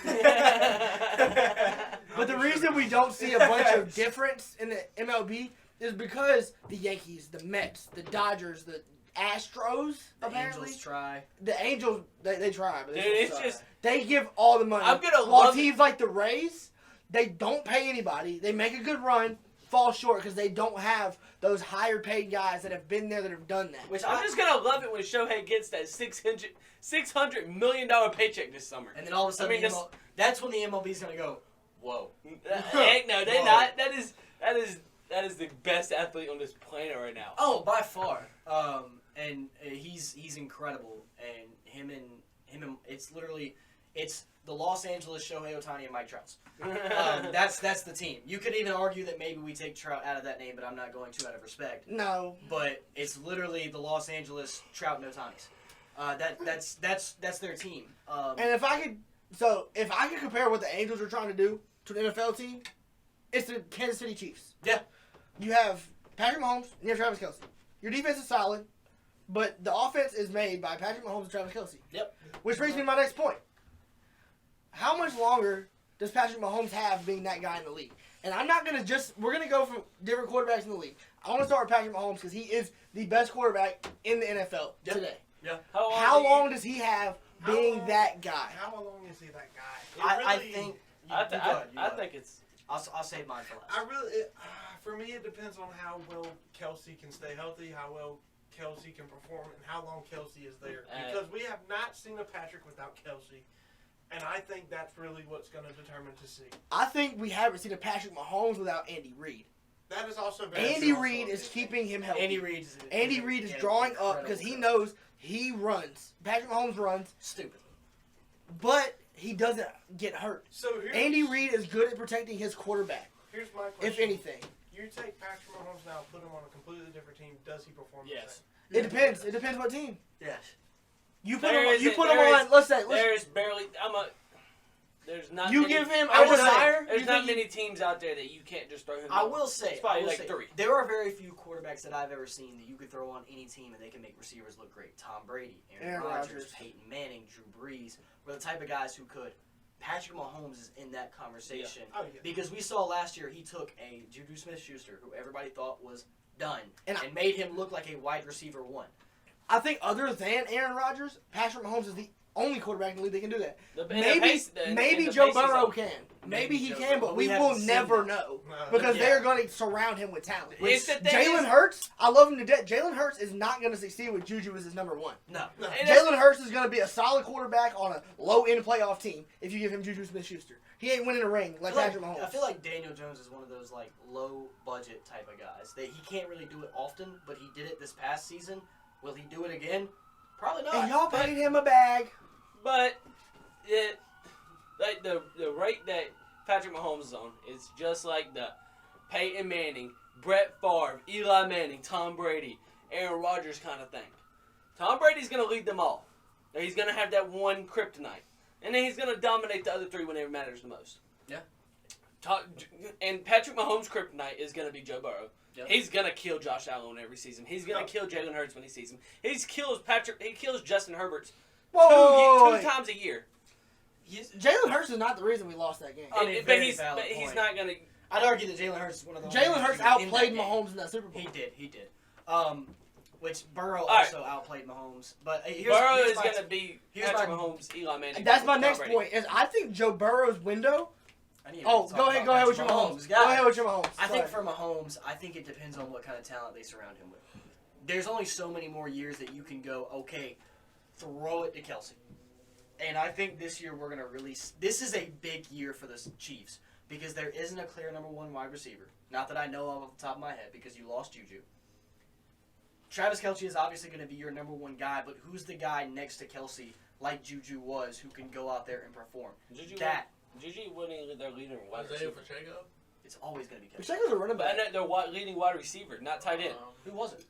but the reason we don't see a bunch of difference in the MLB is because the Yankees, the Mets, the Dodgers, the Astros, The apparently Angels try. the Angels they try, but Dude, they it's suck. just They give all the money. I'm gonna While love it. teams like the Rays, they don't pay anybody. They make a good run, fall short because they don't have those higher paid guys that have been there that have done that. Which I'm just gonna love it when Shohei gets that $600 million paycheck this summer. And then all of a sudden, I mean, that's when the MLB's gonna go, whoa. Heck no, they're Whoa. not. That is the best athlete on this planet right now. Oh, by far. And he's incredible. And him and it's literally the Los Angeles Shohei Ohtani and Mike Trout. That's the team. You could even argue that maybe we take Trout out of that name, but I'm not going to out of respect. No. But it's literally the Los Angeles Trout and Otanis. That's their team. And if I could compare what the Angels are trying to do to an NFL team, it's the Kansas City Chiefs. Yeah. You have Patrick Mahomes and you have Travis Kelce. Your defense is solid, but the offense is made by Patrick Mahomes and Travis Kelce. Yep. Which brings me to my next point. How much longer does Patrick Mahomes have being that guy in the league? And I'm not going to we're going to go from different quarterbacks in the league. I want to start with Patrick Mahomes because he is the best quarterback in the NFL Yep. today. Yeah. How long does he have being that guy? How long is he that guy? I think. I think it's. I'll save mine for last. For me, it depends on how well Kelsey can stay healthy, how well Kelsey can perform, and how long Kelsey is there. Because we have not seen a Patrick without Kelsey, and I think that's really what's going to determine to see. I think we haven't seen a Patrick Mahomes without Andy Reid. That is also very Andy true. Reid is keeping him healthy. Andy Reid is drawing up because he knows he runs. Patrick Mahomes runs, stupid. but he doesn't get hurt. So Andy Reid is good at protecting his quarterback, Here's my question. if anything. You take Patrick Mahomes now, put him on a completely different team. Does he perform the Yes. same? It depends. It depends what team. Yes. You put There him. is You a- put him there on. Let's say. There's barely. There's not. You many, give him I would Desire. There's you not think many teams out there that you can't just throw him. I on. will say, It's probably like 3. there are very few quarterbacks that I've ever seen that you could throw on any team and they can make receivers look great. Tom Brady, Aaron Rodgers, Peyton Manning, Drew Brees were the type of guys who could. Patrick Mahomes is in that conversation because we saw last year he took a Juju Smith-Schuster, who everybody thought was done, and made him look like a wide receiver 1. I think other than Aaron Rodgers, Patrick Mahomes is the only quarterback in the league that can do that. Maybe Joe Burrow can. Maybe he can, but we will never know because they're going to surround him with talent. Jalen Hurts, I love him to death. Jalen Hurts is not going to succeed with Juju as his number 1. No. Jalen Hurts is going to be a solid quarterback on a low-end playoff team if you give him Juju Smith-Schuster. He ain't winning a ring like Patrick Mahomes. I feel like Daniel Jones is one of those like low-budget type of guys. He can't really do it often, but he did it this past season. Will he do it again? Probably not. And y'all paid him a bag. But like the rate that Patrick Mahomes is on is just like the Peyton Manning, Brett Favre, Eli Manning, Tom Brady, Aaron Rodgers kind of thing. Tom Brady's going to lead them all. He's going to have that one kryptonite. And then he's going to dominate the other 3 whenever it matters the most. Yeah. And Patrick Mahomes' kryptonite is going to be Joe Burrow. Yep. He's going to kill Josh Allen every season. He's going to kill Jalen Hurts when he sees him. He kills Justin Herbert Whoa, two times a year. Jalen Hurts is not the reason we lost that game. But very he's valid he's point. not going to. I'd argue that Jalen Hurts is one of the Jalen Hurts outplayed in that game. Mahomes in that Super Bowl. He did. Which Burrow right. also outplayed Mahomes. But Burrow here's is going to be here's Patrick my- Mahomes, Eli Manning. That's my Tom next Brady. point. Is I think Joe Burrow's window. I need to Oh, talk go ahead about with your Patrick Mahomes. guys. Go ahead with your Mahomes. I think Sorry. for Mahomes, I think it depends on what kind of talent they surround him with. There's only so many more years that you can go, okay, throw it to Kelsey. And I think this year we're going to release. This is a big year for the Chiefs because there isn't a clear number one wide receiver. Not that I know of off the top of my head because you lost Juju. Travis Kelce is obviously going to be your number one guy, but who's the guy next to Kelsey like Juju was who can go out there and perform? Juju wasn't their leader in wide Isaiah receiver. Pacheco? It's always going to be Kelsey. Pacheco's a running But back. they're leading wide receiver, not tight end. Who was it?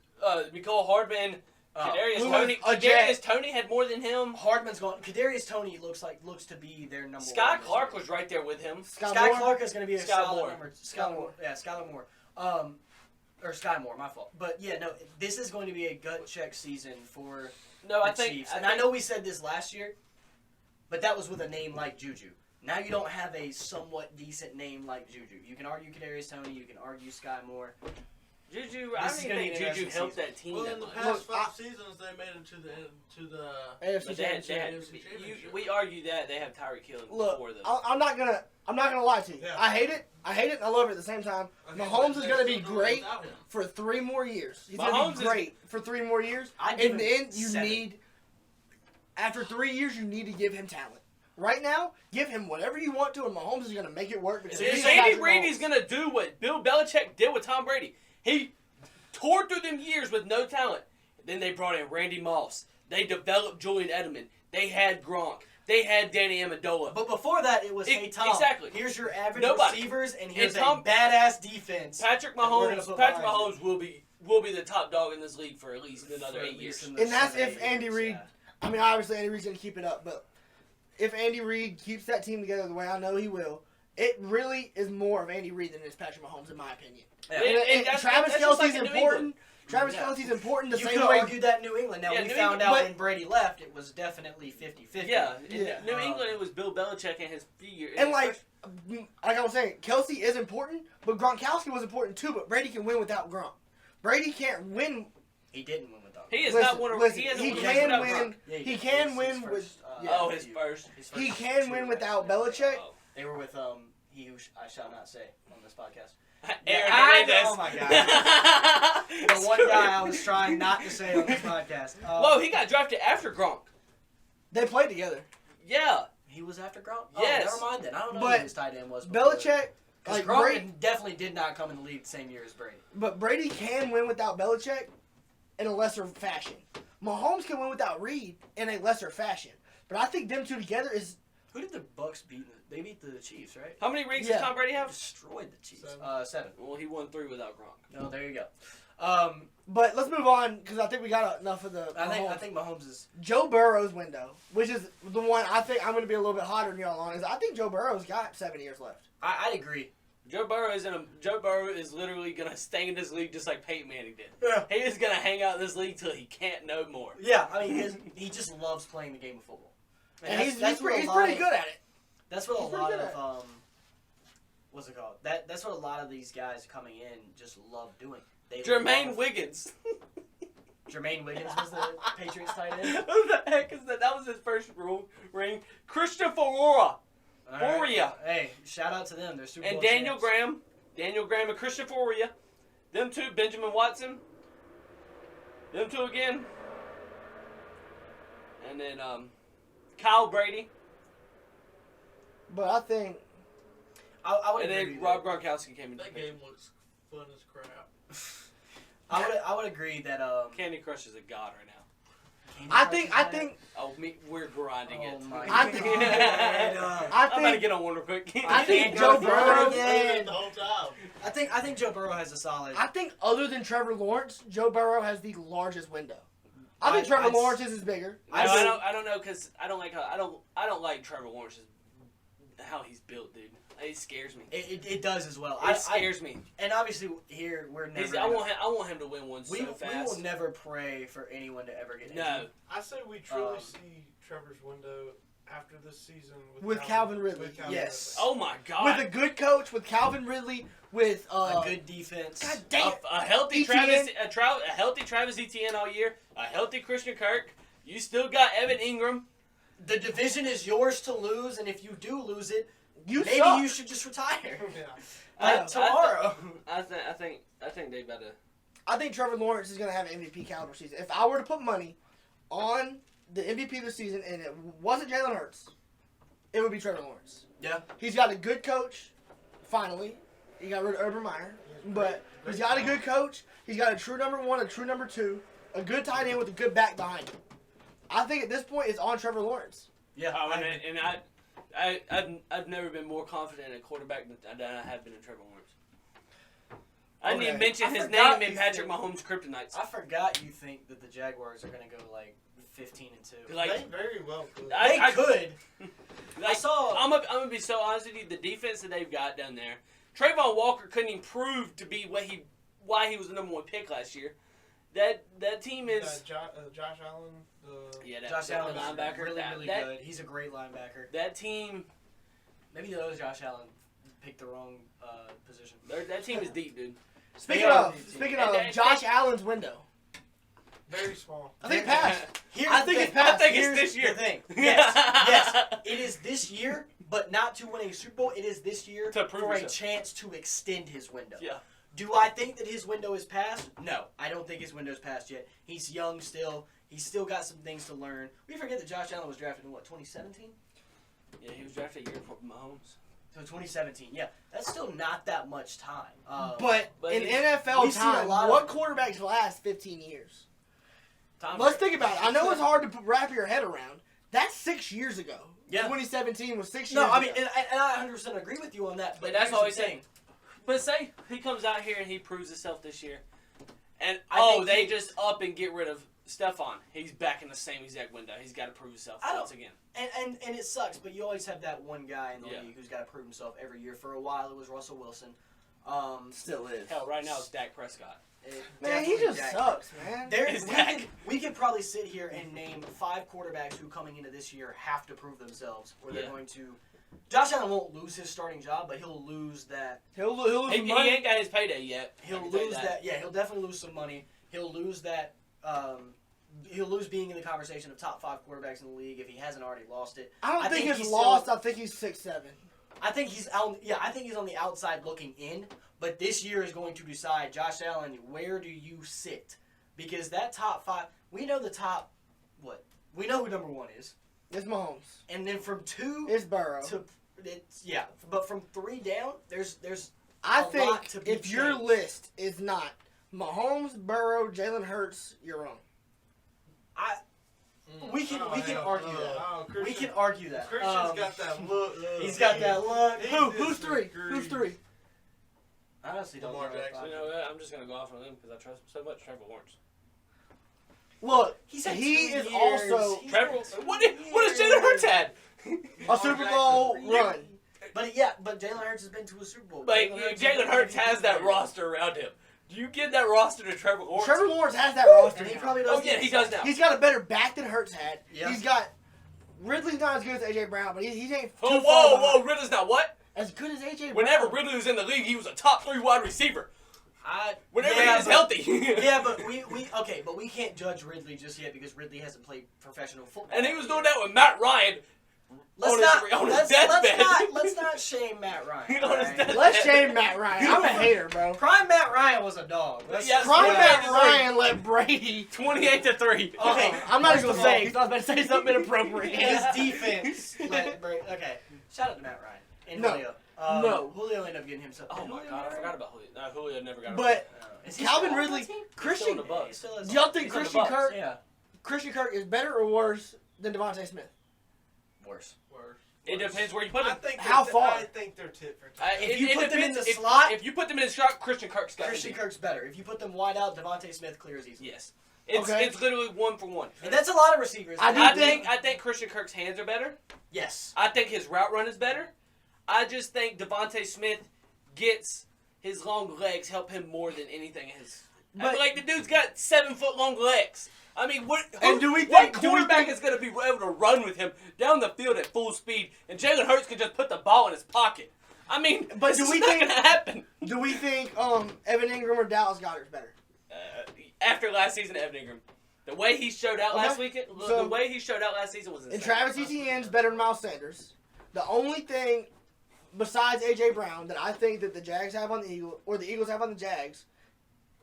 Mecole Hardman, Kadarius Who Toney. was a Jet? Kadarius Toney had more than him. Hardman's gone. Kadarius Toney looks to be their number Sky one. Clark was right there with him. Sky Moore? Clark is going to be a Sky solid Moore. number. Sky Moore. Yeah, Skylar Moore. Or Sky Moore, my fault. But yeah, no, this is going to be a gut check season for No, the I think. Chiefs. And I know we said this last year, but that was with a name like Juju. Now you don't have a somewhat decent name like Juju. You can argue Kadarius Toney. You can argue Sky Moore. Juju, This I is don't gonna even be think an Juju interesting helped season. that team Well, that in the much. past 5 seasons, they made it to the AFC But Championship. we argue that they have Tyreek Hill Look, before them. I'm not gonna lie to you. Yeah. I hate it, and I love it at the same time. Mahomes is gonna be great for 3 more years. He's gonna Mahomes be is- great for 3 more years. I'd give In the him end, you 7. need. After 3 years, you need to give him talent. Right now, give him whatever you want to, and Mahomes is gonna make it work. Because he's Andy Patrick Reid Mahomes. is gonna do what Bill Belichick did with Tom Brady. He tore through them years with no talent. Then they brought in Randy Moss. They developed Julian Edelman. They had Gronk. They had Danny Amendola. But before that, it was, hey, Tom, Exactly. here's your average Nobody. receivers, and here's Tom- a badass defense. Patrick that we're gonna Mahomes. put Patrick behind Mahomes will be the top dog in this league for at least another For 8 at years. least And that's 7, if 8 Andy years, Reid. yeah. I mean, obviously Andy Reid's gonna keep it up, but if Andy Reid keeps that team together the way I know he will, it really is more of Andy Reid than it is Patrick Mahomes, in my opinion. Yeah. And that's- Travis that's just like Kelce's in New important. England. Travis Yeah. Kelce's important the You same could way. argue that New England. Now, Yeah, we New found England- out but- when Brady left, it was definitely 50-50. Yeah, in Yeah. New England, it was Bill Belichick and his few years. And like I was saying, Kelce is important, but Gronkowski was important too. But Brady can win without Gronk. Brady can't win. He didn't win without he is Listen, not one of listen, he hasn't he won can without win. Gronk. Yeah, He did. can His win first, with. Oh, his first. his first He can 2 win years. without Belichick. Oh. They were with he who I shall not say on this podcast. Aaron I Hernandez. know. Oh my God. The one guy I was trying not to say on this podcast. Whoa, he got drafted after Gronk. They played together. Yeah. He was after Gronk? Yes. Oh, never mind then. I don't know But who his tight end was before. Belichick, Because like Gronk Brady, definitely did not come in the league the same year as Brady. but Brady can win without Belichick in a lesser fashion. Mahomes can win without Reid in a lesser fashion. But I think them two together is. Who did the Bucks beat? They beat the Chiefs, right? How many rings Yeah. does Tom Brady have? Destroyed the Chiefs. 7. 7. Well, he won 3 without Gronk. No, there you go. But let's move on because I think we got enough of the. I Mahomes. think Mahomes is. Joe Burrow's window, which is the one I think I'm going to be a little bit hotter than y'all on, is I think Joe Burrow's got 7 years left. I'd agree. Joe Burrow is literally gonna stay in this league just like Peyton Manning did. Yeah. He is gonna hang out in this league till he can't no more. Yeah, I mean, he just loves playing the game of football. And he's what a pretty lot of- good at it. That's what he's a pretty lot good of what's it called? That's what a lot of these guys coming in just love doing. They Jermaine love- Wiggins. Jermaine Wiggins was the Patriots tight end. Who the heck is that? That was his first ring. Christopher Aurora. All right. Aurea. Hey, shout out to them. They're Super And Bowl Daniel champs. Graham. Daniel Graham and Christopher Aurea. Them two. Benjamin Watson. Them two again. And then Kyle Brady. But I think I would And agree then with Rob that. Gronkowski came in. That game looks fun as crap. I would agree that Candy Crush is a god right now. I think Oh, we're grinding Oh it. my I God. think- I'm about to think get on one real quick. I think can't Joe go Burrow. further. The whole time. I think Joe Burrow has a solid. I think other than Trevor Lawrence, Joe Burrow has the largest window. I think Trevor I'd- Lawrence's is bigger. No, I don't know because I don't like Trevor Lawrence's how he's built, dude. It scares me. It does as well. It scares me. And obviously here we're never. I want him to win one so fast. We will never pray for anyone to ever get injured. No. I say we truly see Trevor's window after this season with Calvin Ridley. Yes. Oh my God. With a good coach, with Calvin Ridley, with a good defense. God damn. A healthy ETN. Travis Etienne all year. A healthy Christian Kirk. You still got Evan Ingram. The division is yours to lose, and if you do lose it, maybe suck. you should just retire. Yeah. Tomorrow. I think they better. I think Trevor Lawrence is going to have an MVP caliber season. If I were to put money on the MVP of the season and it wasn't Jalen Hurts, it would be Trevor Lawrence. Yeah. He's got a good coach, finally. He got rid of Urban Meyer. But he's got a good coach. He's got a true number one, a true number two, a good tight end with a good back behind him. I think at this point it's on Trevor Lawrence. Yeah. I've never been more confident in a quarterback than I have been in Trevor Lawrence. I didn't even mention his name in Patrick Mahomes' kryptonites. I forgot you think that the Jaguars are going to go like 15-2. Like, They very well could. They could. I saw. I'm gonna be so honest with you. The defense that they've got down there, Trayvon Walker couldn't even prove to be why he was the number one pick last year. That team is. Josh Allen. Josh Allen, linebacker, really good. He's a great linebacker. That team. Maybe the other Josh Allen picked the wrong position. That team is deep, dude. Speaking of Josh Allen's window. Very small. I think it passed. I think it's this year. The thing. Yes. It is this year, but not to win a Super Bowl. It is this year to prove for yourself. a chance to extend his window. Yeah. Do I think that his window is passed? No, I don't think his window's passed yet. He's young still. He's still got some things to learn. We forget that Josh Allen was drafted in, 2017? Yeah, he was drafted a year before Mahomes. So 2017, yeah. That's still not that much time. But in NFL time, what quarterbacks last 15 years? Let's think about it. I know it's hard to wrap your head around. That's 6 years ago. Yeah. 2017 was 6 years ago. ago. No, I mean, and I 100% agree with you on that. But that's here's always the thing. But say he comes out here and he proves himself this year, and they just up and get rid of Stephon. He's back in the same exact window. He's got to prove himself once again. And it sucks, but you always have that one guy in the league who's got to prove himself every year. For a while, it was Russell Wilson. Still is. Hell, right now it's Dak Prescott. Man, he just sucks, man. We could probably sit here and name 5 quarterbacks who coming into this year have to prove themselves, or they're going to. Josh Allen won't lose his starting job, but he'll lose that. He'll lose he money. He ain't got his payday yet. He'll lose that. Yeah, he'll definitely lose some money. He'll lose that. He'll lose being in the conversation of top 5 quarterbacks in the league if he hasn't already lost it. I don't think he's lost. I think he's 6'7". I think he's out. Yeah, I think he's on the outside looking in. But this year is going to decide, Josh Allen, where do you sit? Because that top 5, we know the top. What? We know who number 1 is. It's Mahomes. And then from 2 it's Burrow. But from 3 down, there's I a think lot to be if changed. your list is not Mahomes, Burrow, Jalen Hurts, you're wrong. We can argue that. We can argue that. Christian's got that look. He's got that look. Who's 3? Who's 3? I honestly don't know. You know what? I'm just gonna go off on him because I trust him so much. Trevor Lawrence. Look, he is also Trevor. What has Jalen Hurts had? A Super Bowl run. But Jalen Hurts has been to a Super Bowl. But Jalen Hurts has that roster around him. Do you give that roster to Trevor Lawrence? Trevor Lawrence has that roster. And he probably does. Oh yeah, he does now. He's got a better back than Hurts had. Yeah. He's got Ridley's not as good as AJ Brown, but he ain't. Whoa! Ridley's not what? As good as AJ Brown. Whenever Ridley was in the league, he was a top 3 wide receiver. Whenever he was healthy. Yeah, but we can't judge Ridley just yet because Ridley hasn't played professional football. And he was doing that with Matt Ryan. Let's not shame Matt Ryan. Let's shame Matt Ryan. I'm a hater, bro. Prime Matt Ryan was a dog. Prime Matt Ryan let Brady 28-3. Okay, I'm not even gonna say. I was about to say something inappropriate. His defense let Brady. Okay, shout out to Matt Ryan and Julio. No. Julio ended up getting himself. Oh my God, I forgot about Julio. No, Julio never got. But Calvin Ridley, Christian. Do y'all think Christian Kirk is better or worse than Devontae Smith? Worse. It depends where you put him. How far? I think they're tit for tat. If you put them in the slot, if you put them in the slot, Christian Kirk's got Christian Kirk's better. If you put them wide out, Devontae Smith clears easily. Yes. It's literally 1 for 1. And that's a lot of receivers. I think Christian Kirk's hands are better. Yes. I think his route run is better. I just think Devontae Smith gets his long legs help him more than anything else. But- Like, the dude's got 7-foot long legs. I mean, what quarterback is going to be able to run with him down the field at full speed, and Jalen Hurts can just put the ball in his pocket? I mean, But this do is we not think- going to happen. Do we think Evan Ingram or Dallas Goedert's better? After last season, Evan Ingram. The way he showed out last weekend, So- the way he showed out last season was insane. And Travis Etienne's better than Miles Sanders. The only thing besides A.J. Brown that I think that the Jags have on the Eagles, or the Eagles have on the Jags,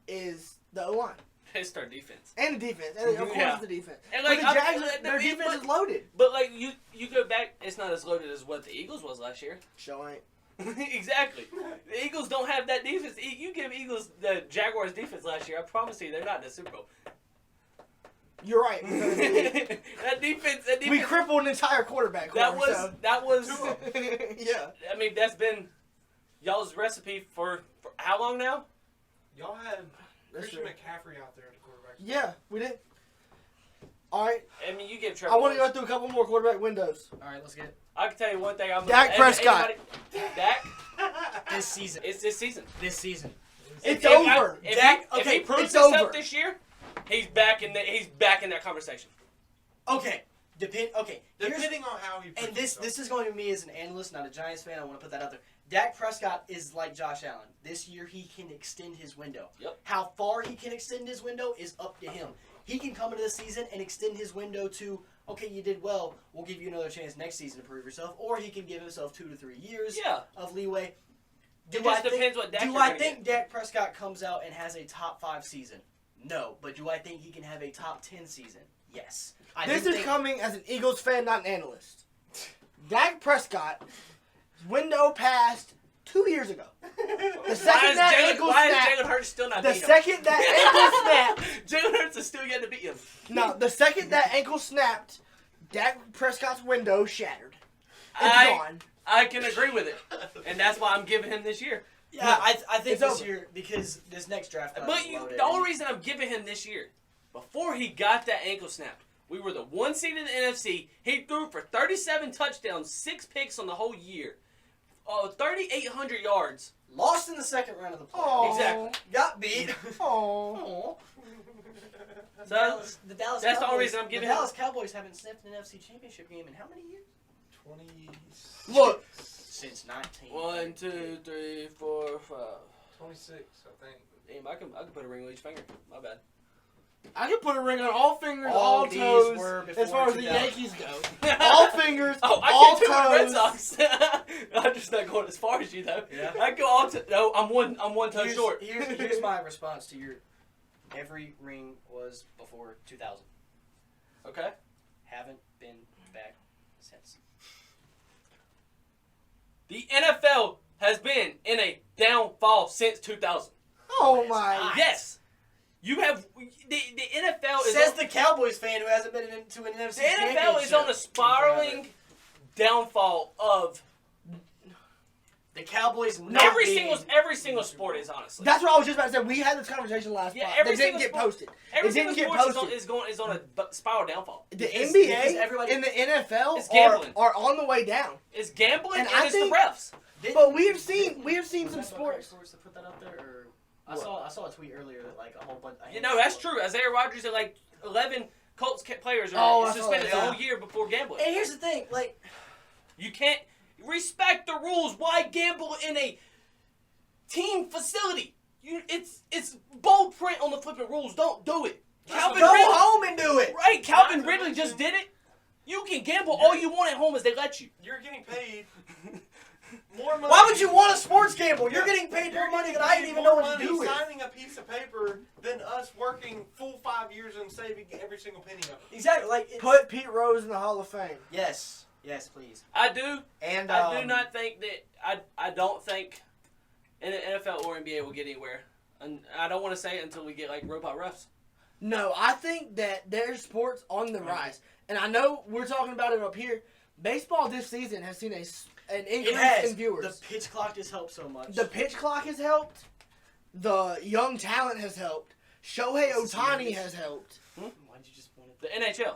is the O-line. It's our defense. And the defense. And of course Yeah. the defense. And But like, the Jags, their defense is loaded. But like you go back, it's not as loaded as what the Eagles was last year. Show ain't. Exactly. The Eagles don't have that defense. You give Eagles the Jaguars defense last year, I promise you, they're not in the Super Bowl. You're right. because that defense. we crippled an entire quarterback. That core, was so. that was. Yeah. I mean, that's been y'all's recipe for how long now? Y'all had That's Christian true. McCaffrey out there at the quarterback. Yeah, we did. All right. I mean, you give Trevor. I want to go Lawrence. through a couple more quarterback windows. All right, let's get it. I can tell you one thing. Dak Prescott. Dak. This season. It's this season. This season. It's If over. Dak- if he okay, proves it's himself over. this year, he's back in that conversation. Okay. Depending here's, Depending on how he and proves this himself. is going to me as an analyst, not a Giants fan. I want to put that out there. Dak Prescott is like Josh Allen. This year he can extend his window. Yep. How far he can extend his window is up to him. He can come into the season and extend his window to, okay, you did well, we'll give you another chance next season to prove yourself, or he can give himself 2 to 3 years Yeah. of leeway. It just depends what Dak Do you're I gonna think Dak Prescott comes out and has a top 5 season? No. But do I think he can have a top 10 season? Yes. This is coming as an Eagles fan, not an analyst. Dak Prescott window passed 2 years ago. The second that ankle why is snapped, Jalen Hurts still not the beating him? second that ankle snapped, Jalen Hurts is still yet to beat him. no, the second that ankle snapped, Dak Prescott's window shattered. It's gone. I can agree with it, and that's why I'm giving him this year. Yeah, I think It's this over. year, because this next draft class But is loaded. the only reason I'm giving him this year, before he got that ankle snapped, we were the 1 seed in the NFC. He threw for 37 touchdowns, 6 picks on the whole year, 3,800 yards. Lost in the second round of the playoffs. Oh. Exactly. Got beat. Oh. So The Dallas that's the only Cowboys- reason I'm giving the him- Dallas Cowboys haven't sniffed an NFC Championship game in how many years? 26. Look. Since 19. 1, 2, 3, 4, 5. 26, I think. Damn, I can put a ring on each finger. My bad. I can put a ring on all fingers, All all these toes, were before as far as the 2000. Yankees go. All fingers, Oh, I all can't do it with Red toes. Sox. I'm just not going as far as you though. Yeah. I go all no. I'm one toe short. Here's my response to your. Every ring was before 2000. Okay. Haven't been back since. The NFL has been in a downfall since 2000. Oh my. Yes. You have the NFL is Says on, the Cowboys fan who hasn't been into an NFC the NFL is championship. on a spiraling downfall of The Cowboys not every being- single sport is honestly. That's what I was just about to say. We had this conversation last Yeah, pod. every That didn't single get sport- posted. Every It single didn't get sport posted. is on a spiral downfall. The because NBA everybody- and the NFL It's gambling. are on the way down. It's gambling And and, I it's think- the refs. Did- But we have seen Was some that sports. to put that up there, or I What? saw a tweet earlier that like a whole bunch. You know, that's true. Isaiah Rodgers and like 11 Colts players Oh, are I saw suspended that, the yeah. whole year before gambling. And here's the thing, like You can't respect the rules. Why gamble in a team facility? It's bold print on the flipping rules. Don't do it. go home and do it. Right? Calvin Ridley just did it. You can gamble all you want at home as they let you. You're getting paid more money. Why would you want a sports gamble? You're getting paid more money than I didn't even know what to do with. Signing a piece of paper than us working full 5 years and saving every single penny of it. Exactly. Like it's, Put Pete Rose in the Hall of Fame. yes, please. I do. And I do not think that I don't think in the NFL or NBA will get anywhere. And I don't want to say it until we get like robot refs. No, I think that there's sports on the rise. And I know we're talking about it up here. Baseball this season has seen an It increase has. in viewers. The pitch clock has helped so much. The pitch clock has helped. The young talent has helped. Shohei Ohtani has helped. Why'd you just want The NHL.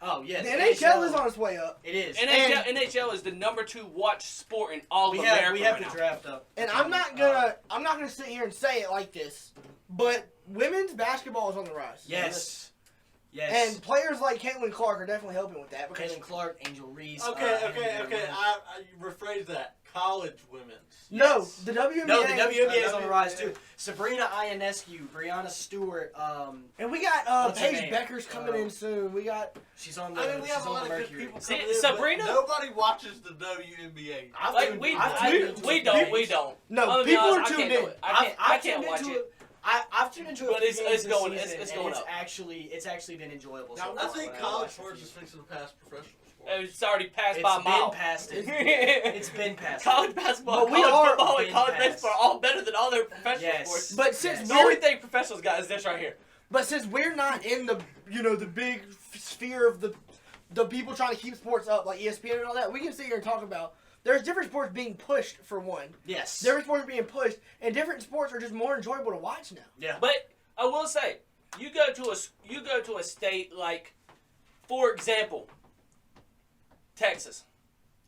Oh yeah, The NHL is on its way up, It is. NHL is the number 2 watch sport in all of America. We have right the now. draft up. and I'm not gonna sit here and say it like this, but women's basketball is on the rise. Yes. And players like Caitlin Clark are definitely helping with that. Because Caitlin Clark, Angel Reese. Okay. I rephrase that. College women's. no, Yes. the WNBA. No, the WNBA is on the rise WNBA. too. Sabrina Ionescu, Brianna Stewart. And we got What's her Paige name? Becker's coming in soon. We got. She's on the. I mean, we have she's a on lot the of good Mercury. people See, coming in, Sabrina- but nobody watches the WNBA. Like, we don't. No, I'm gonna be people honest, are I tuned can't do in. it. I I've can't tuned watch into it. I've tuned into it. But it's this going- season, it's and going it's up. actually been enjoyable. Now, so I far think when college watched sports it. is fixing to pass professional sports. It's already passed It's by a been mile. past it. It's been past. College basketball, But we college are football, and been college past. baseball are all better than all their professional Yes. sports. But since Yes. The we're only thing professionals got is this right here. But since we're not in the the big sphere of the people trying to keep sports up like ESPN and all that, we can sit here and talk about there's different sports being pushed for one. Yes. Different sports being pushed, and different sports are just more enjoyable to watch now. Yeah. But I will say, you go to a state like, for example, Texas.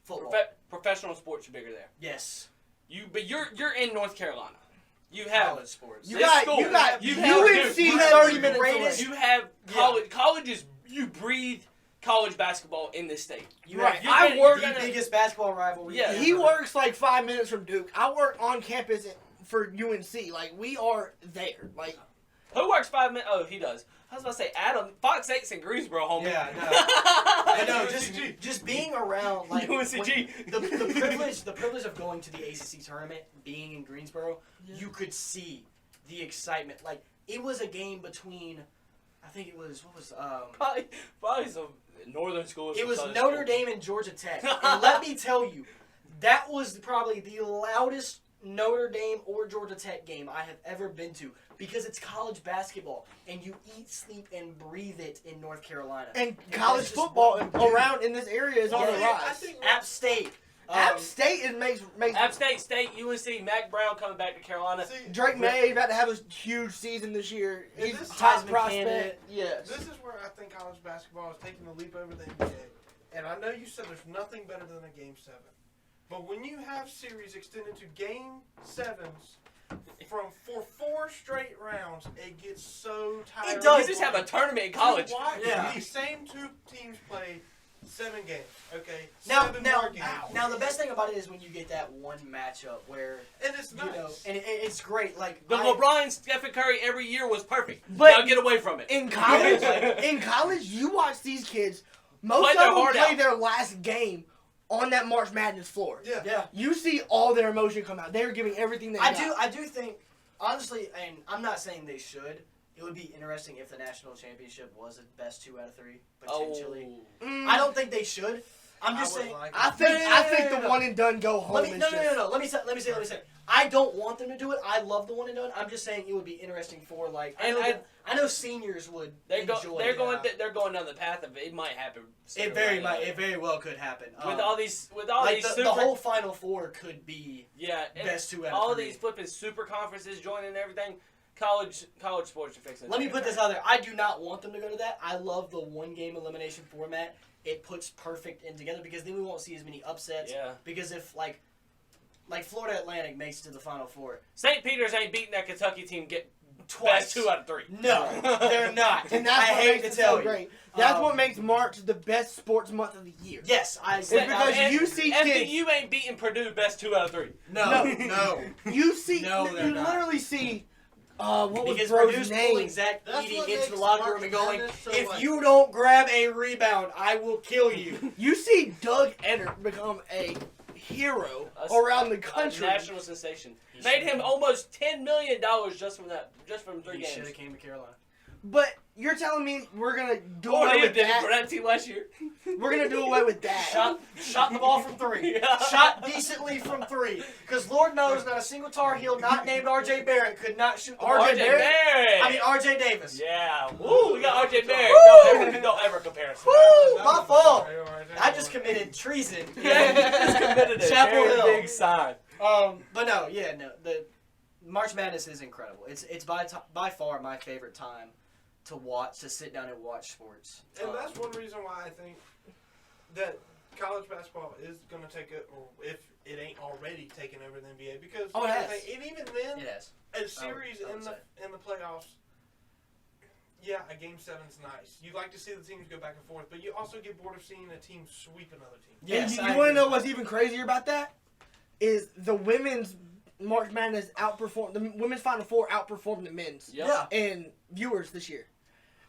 Football. Professional sports are bigger there. Yes. But you're in North Carolina. You have College sports. You This got school, you got you have- UNC dude, you have 30 the minutes away. greatest- you have college. College is you breathe college basketball in this state. You Right. have I the work biggest basketball rivalry. Yeah. He ever. works like 5 minutes from Duke. I work on campus for UNC. Like we are there. Like Who works 5 minutes? Oh, he does. I was about to say Adam. Fox 8's in Greensboro, homie. Yeah, no. I know. UNCG. Just being around like UNCG. when- the privilege of going to the ACC tournament, being in Greensboro, you could see the excitement. Like it was a game between, I think it was Probably some northern schools. it was some southern Notre schools. Dame and Georgia Tech, and let me tell you, that was probably the loudest Notre Dame or Georgia Tech game I have ever been to because it's college basketball and you eat, sleep, and breathe it in North Carolina. and college that's just football what you do. around in this area is on the Yeah, rise. I think App State. App State makes App State, UNC, Mac Brown coming back to Carolina. See, Drake May about to have a huge season this year. Is He's this top Heisman prospect. candidate? Yes. this is where I think college basketball is taking the leap over the NBA. And I know you said there's nothing better than a Game 7. But when you have series extended to Game 7s for 4 straight rounds, it gets so tiring. It does. You just have a tournament in college. To watch Yeah. these same 2 teams play 7 games, okay? Now, 7 now, more games. now, the best thing about it is when you get that one matchup where And it's you nice. know, and it's great. Like The LeBron, Stephen Curry every year was perfect. But- now get away from it. In college, you watch these kids. Most Play of their them heart play out. their last game on that March Madness floor. Yeah. yeah. You see all their emotion come out. They're giving everything they got. I do think honestly, and I'm not saying they should. It would be interesting if the national championship was a best 2 out of 3 potentially. I don't think they should. I'm just saying. I think No. the one and done go home. Let me is no. just- Let me say. I don't want them to do it. I love the one and done. I'm just saying it would be interesting for like. I know seniors would enjoy. They're it. going down the path of it might happen. It very well could happen. With all these like super, the whole Final Four could be yeah, and best 2 out of all 3. these flipping super conferences joining and everything. College sports are fixing. Let me put this out there. I do not want them to go to that. I love the 1-game elimination format. It puts perfect in together because then we won't see as many upsets. Yeah. Because if like Florida Atlantic makes it to the Final Four, St. Peter's ain't beating that Kentucky team. Get twice. best 2 out of 3. No, they're not. And that's I what hate makes to it tell so you. great. That's what Um, makes March the best sports month of the year. Yes, I. It's because you see kids. FDU ain't beating Purdue best 2 out of 3. No. You see, No, they're you not. literally see. What was Because Bro's Purdue's name? pulling Zach That's Edey what into makes the locker March room and going, Madness so if like- you don't grab a rebound, I will kill you. You see Doug Ennert become a hero around the country. A national sensation. He Made should- him almost $10 million just from 3 He should games. have came to Carolina. But you're telling me we're gonna do Or away he with did it for that? that team last year. We're gonna do away with that. Shot the ball from 3. Yeah. Shot decently from 3. Because Lord knows not a single Tar Heel not named R.J. Barrett could not shoot the ball. R.J. Barrett? I mean R.J. Davis. Yeah. Woo, we got R.J. Barrett. Woo! Don't ever compare us. Woo! My fault. I just committed treason. Yeah, you just committed a Chapel very Hill. big sign. But no. The March Madness is incredible. It's by far my favorite time to sit down and watch sports. And that's one reason why I think that college basketball is going to take it, or if it ain't already taken over the NBA, because it has. and even then, It has. a series I would say. in the playoffs. Yeah, a game 7's nice. You like to see the teams go back and forth, but you also get bored of seeing a team sweep another team. Yes, and I you want to agree know with what's that. even crazier about that? Is the women's March Madness outperformed the women's Final Four outperformed the men's Yeah. in viewers this year,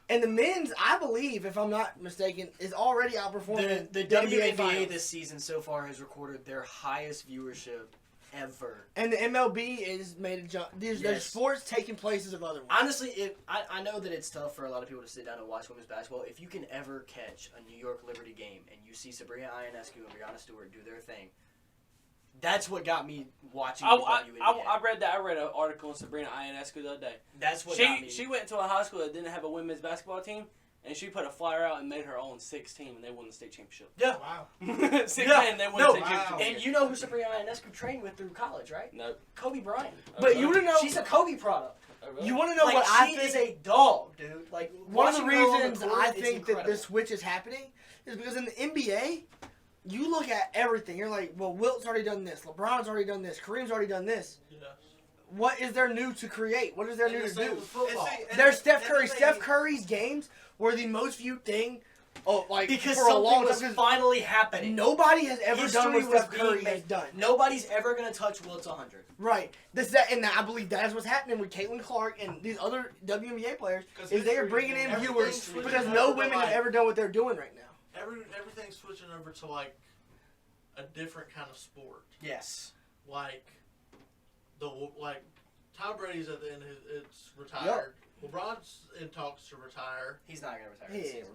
and the men's, I believe, if I'm not mistaken, is already outperforming The NBA WNBA finals. this season so far has recorded their highest viewership ever. And the MLB is made a jump. There's Yes. sports taking places of other ones. Honestly, I know that it's tough for a lot of people to sit down and watch women's basketball. If you can ever catch a New York Liberty game and you see Sabrina Ionescu and Brianna Stewart do their thing, that's what got me watching the WNBA. I read that. I read an article on Sabrina Ionescu the other day. That's what got me. She went to a high school that didn't have a women's basketball team, and she put a flyer out and made her own 6 team, and they won the state championship. Yeah. Wow. 6 Yeah. men, they won No, the state wow. championship. And you know who Sabrina Ionescu trained with through college, right? No. Kobe Bryant. But you want to know? She's a Kobe product. Oh, really? You want to know Like, what she I is think? a dog, dude. Like, One of the watching her on reasons court, I it's think that incredible. the switch is happening is because in the NBA, you look at everything. You're like, well, Wilt's already done this. LeBron's already done this. Kareem's already done this. Yes. What is there new to create? What is there new And to the same do? with football. There's Steph Curry. Steph Curry's games were the most viewed thing, Because for a long something was time. 'Cause finally happening. nobody has ever done what History was Steph Curry being has made. done. Nobody's ever going to touch Wilt's 100. Right. And I believe that is what's happening with Caitlin Clark and these other WNBA players. 'Cause Is they are history- bringing in everything's viewers switching because over no to, women have like- ever done what they're doing right now. Everything's switching over to like a different kind of sport. Yes. Like Tom Brady's at the end of it's retired. LeBron's in talks to retire. He's not going to retire He this ain't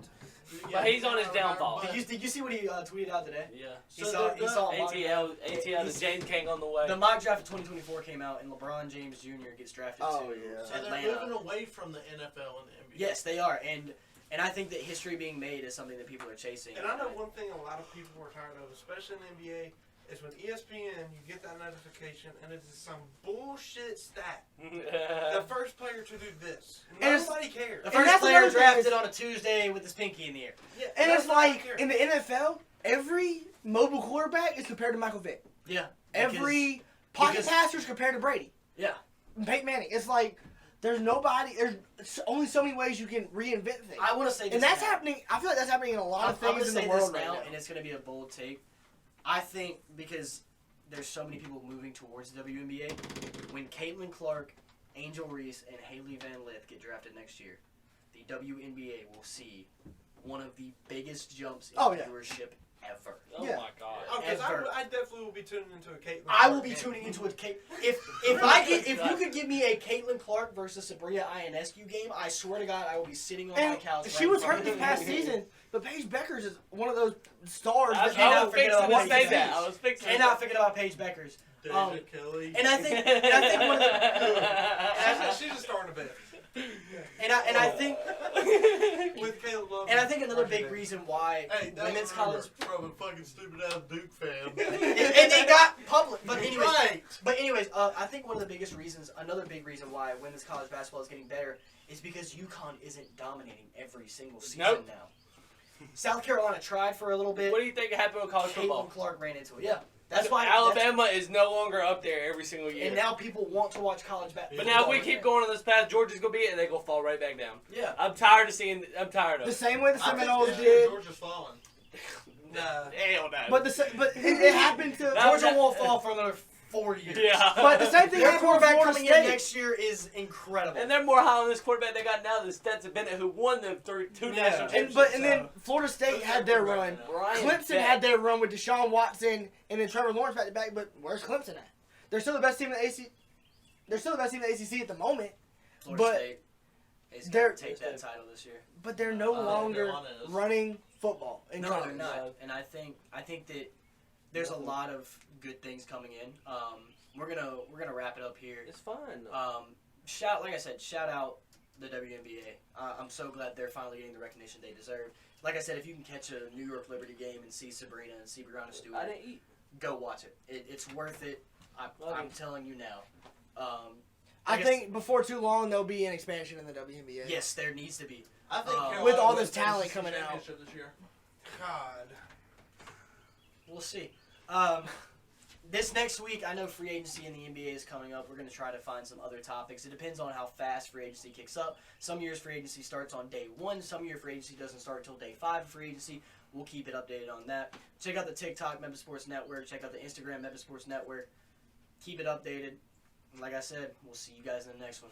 season. But he's on his not retired, downfall. but- Did you see what he tweeted out today? Yeah. He So saw they're a mock ATL, He's- the James King on the way. The mock draft of 2024 came out, and LeBron James Jr. gets drafted Oh, to yeah. So they're Atlanta. moving away from the NFL and the NBA. Yes, they are, and I think that history being made is something that people are chasing. And I know one thing a lot of people are tired of, especially in the NBA, is when ESPN, you get that notification, and it's some bullshit stat. The first player to do this. And it's- Nobody cares. The And first that's player another thing drafted is- on a Tuesday with his pinky in the air. Yeah, And it's nobody like, cares. in the NFL, every mobile quarterback is compared to Michael Vick. Yeah. Every pocket because- passer is compared to Brady. Yeah. And Peyton Manning. It's like, there's only so many ways you can reinvent things. I want to say this And that's now. happening, I feel like that's happening in a lot of I'm gonna things in the say world this right now, now. and it's going to be a bold take. I think because there's so many people moving towards the WNBA, when Caitlin Clark, Angel Reese, and Haley Van Lith get drafted next year, the WNBA will see one of the biggest jumps in Oh, yeah. viewership ever. Oh Yeah. my god. Oh, 'cause ever. I definitely will be tuning into a Caitlin. I will Clark be game. tuning into a if you could give me a Caitlin Clark versus Sabrina Ionescu game, I swear to God I will be sitting on my And couch. she right was in hurt front this of past the- season, but Paige Beckers is one of those stars. I that cannot was forget fixing about to say Paige that. Beckers. I was fixing Cannot forget about Paige Beckers. David Kelly. And I think one of the She's a star in a bit. and I think With Caleb Love. and I think another big Davis. reason why Hey, that's women's college from a fucking stupid ass Duke fan. and they got public. But anyways, Right. I think one of the biggest reasons, another big reason why women's college basketball is getting better is because UConn isn't dominating every single season Nope. now. South Carolina tried for a little bit. What do you think happened with college Caitlin football? Clark ran into it. Yeah, that's why Alabama is no longer up there every single year. and now people want to watch college basketball. but now if we keep going on this path, Georgia's gonna be it, and they go fall right back down. Yeah. I'm tired of seeing. I'm tired of The it. same way the I think Seminoles this did. Georgia's falling. Nah. Hell no. But it happened to Georgia won't fall for another 4 years. yeah. But the same thing Their happened with quarterback Florida coming State. in next year is incredible. And they're more high on this quarterback they got now than Stetson Bennett, who won them two national championships. And then Florida State had their run. Ryan Clemson Beck. had their run with Deshaun Watson and then Trevor Lawrence back to back. But where's Clemson at? They're still the best team in the ACC. They're still the best team in the ACC at the moment. Florida but State is they're- going to take that title this year. But they're no longer Carolina is. running football in No, college. they're not. And I think that there's a lot of good things coming in. We're gonna wrap it up here. It's fine. Like I said, shout out the WNBA. I'm so glad they're finally getting the recognition they deserve. Like I said, if you can catch a New York Liberty game and see Sabrina and see Brianna I Stewart, didn't eat. go watch it. It's worth it. I'm telling you now. I Like think before too long there'll be an expansion in the WNBA. Yes, there needs to be. I think Carolina With all wins this the talent ACC coming out. championship this year. God. We'll see. This next week, I know free agency in the NBA is coming up. We're going to try to find some other topics. It depends on how fast free agency kicks up. Some years free agency starts on day 1. Some year free agency doesn't start until day 5 of free agency. We'll keep it updated on that. Check out the TikTok, Mebane Sports Network. Check out the Instagram, Mebane Sports Network. Keep it updated. And like I said, we'll see you guys in the next one.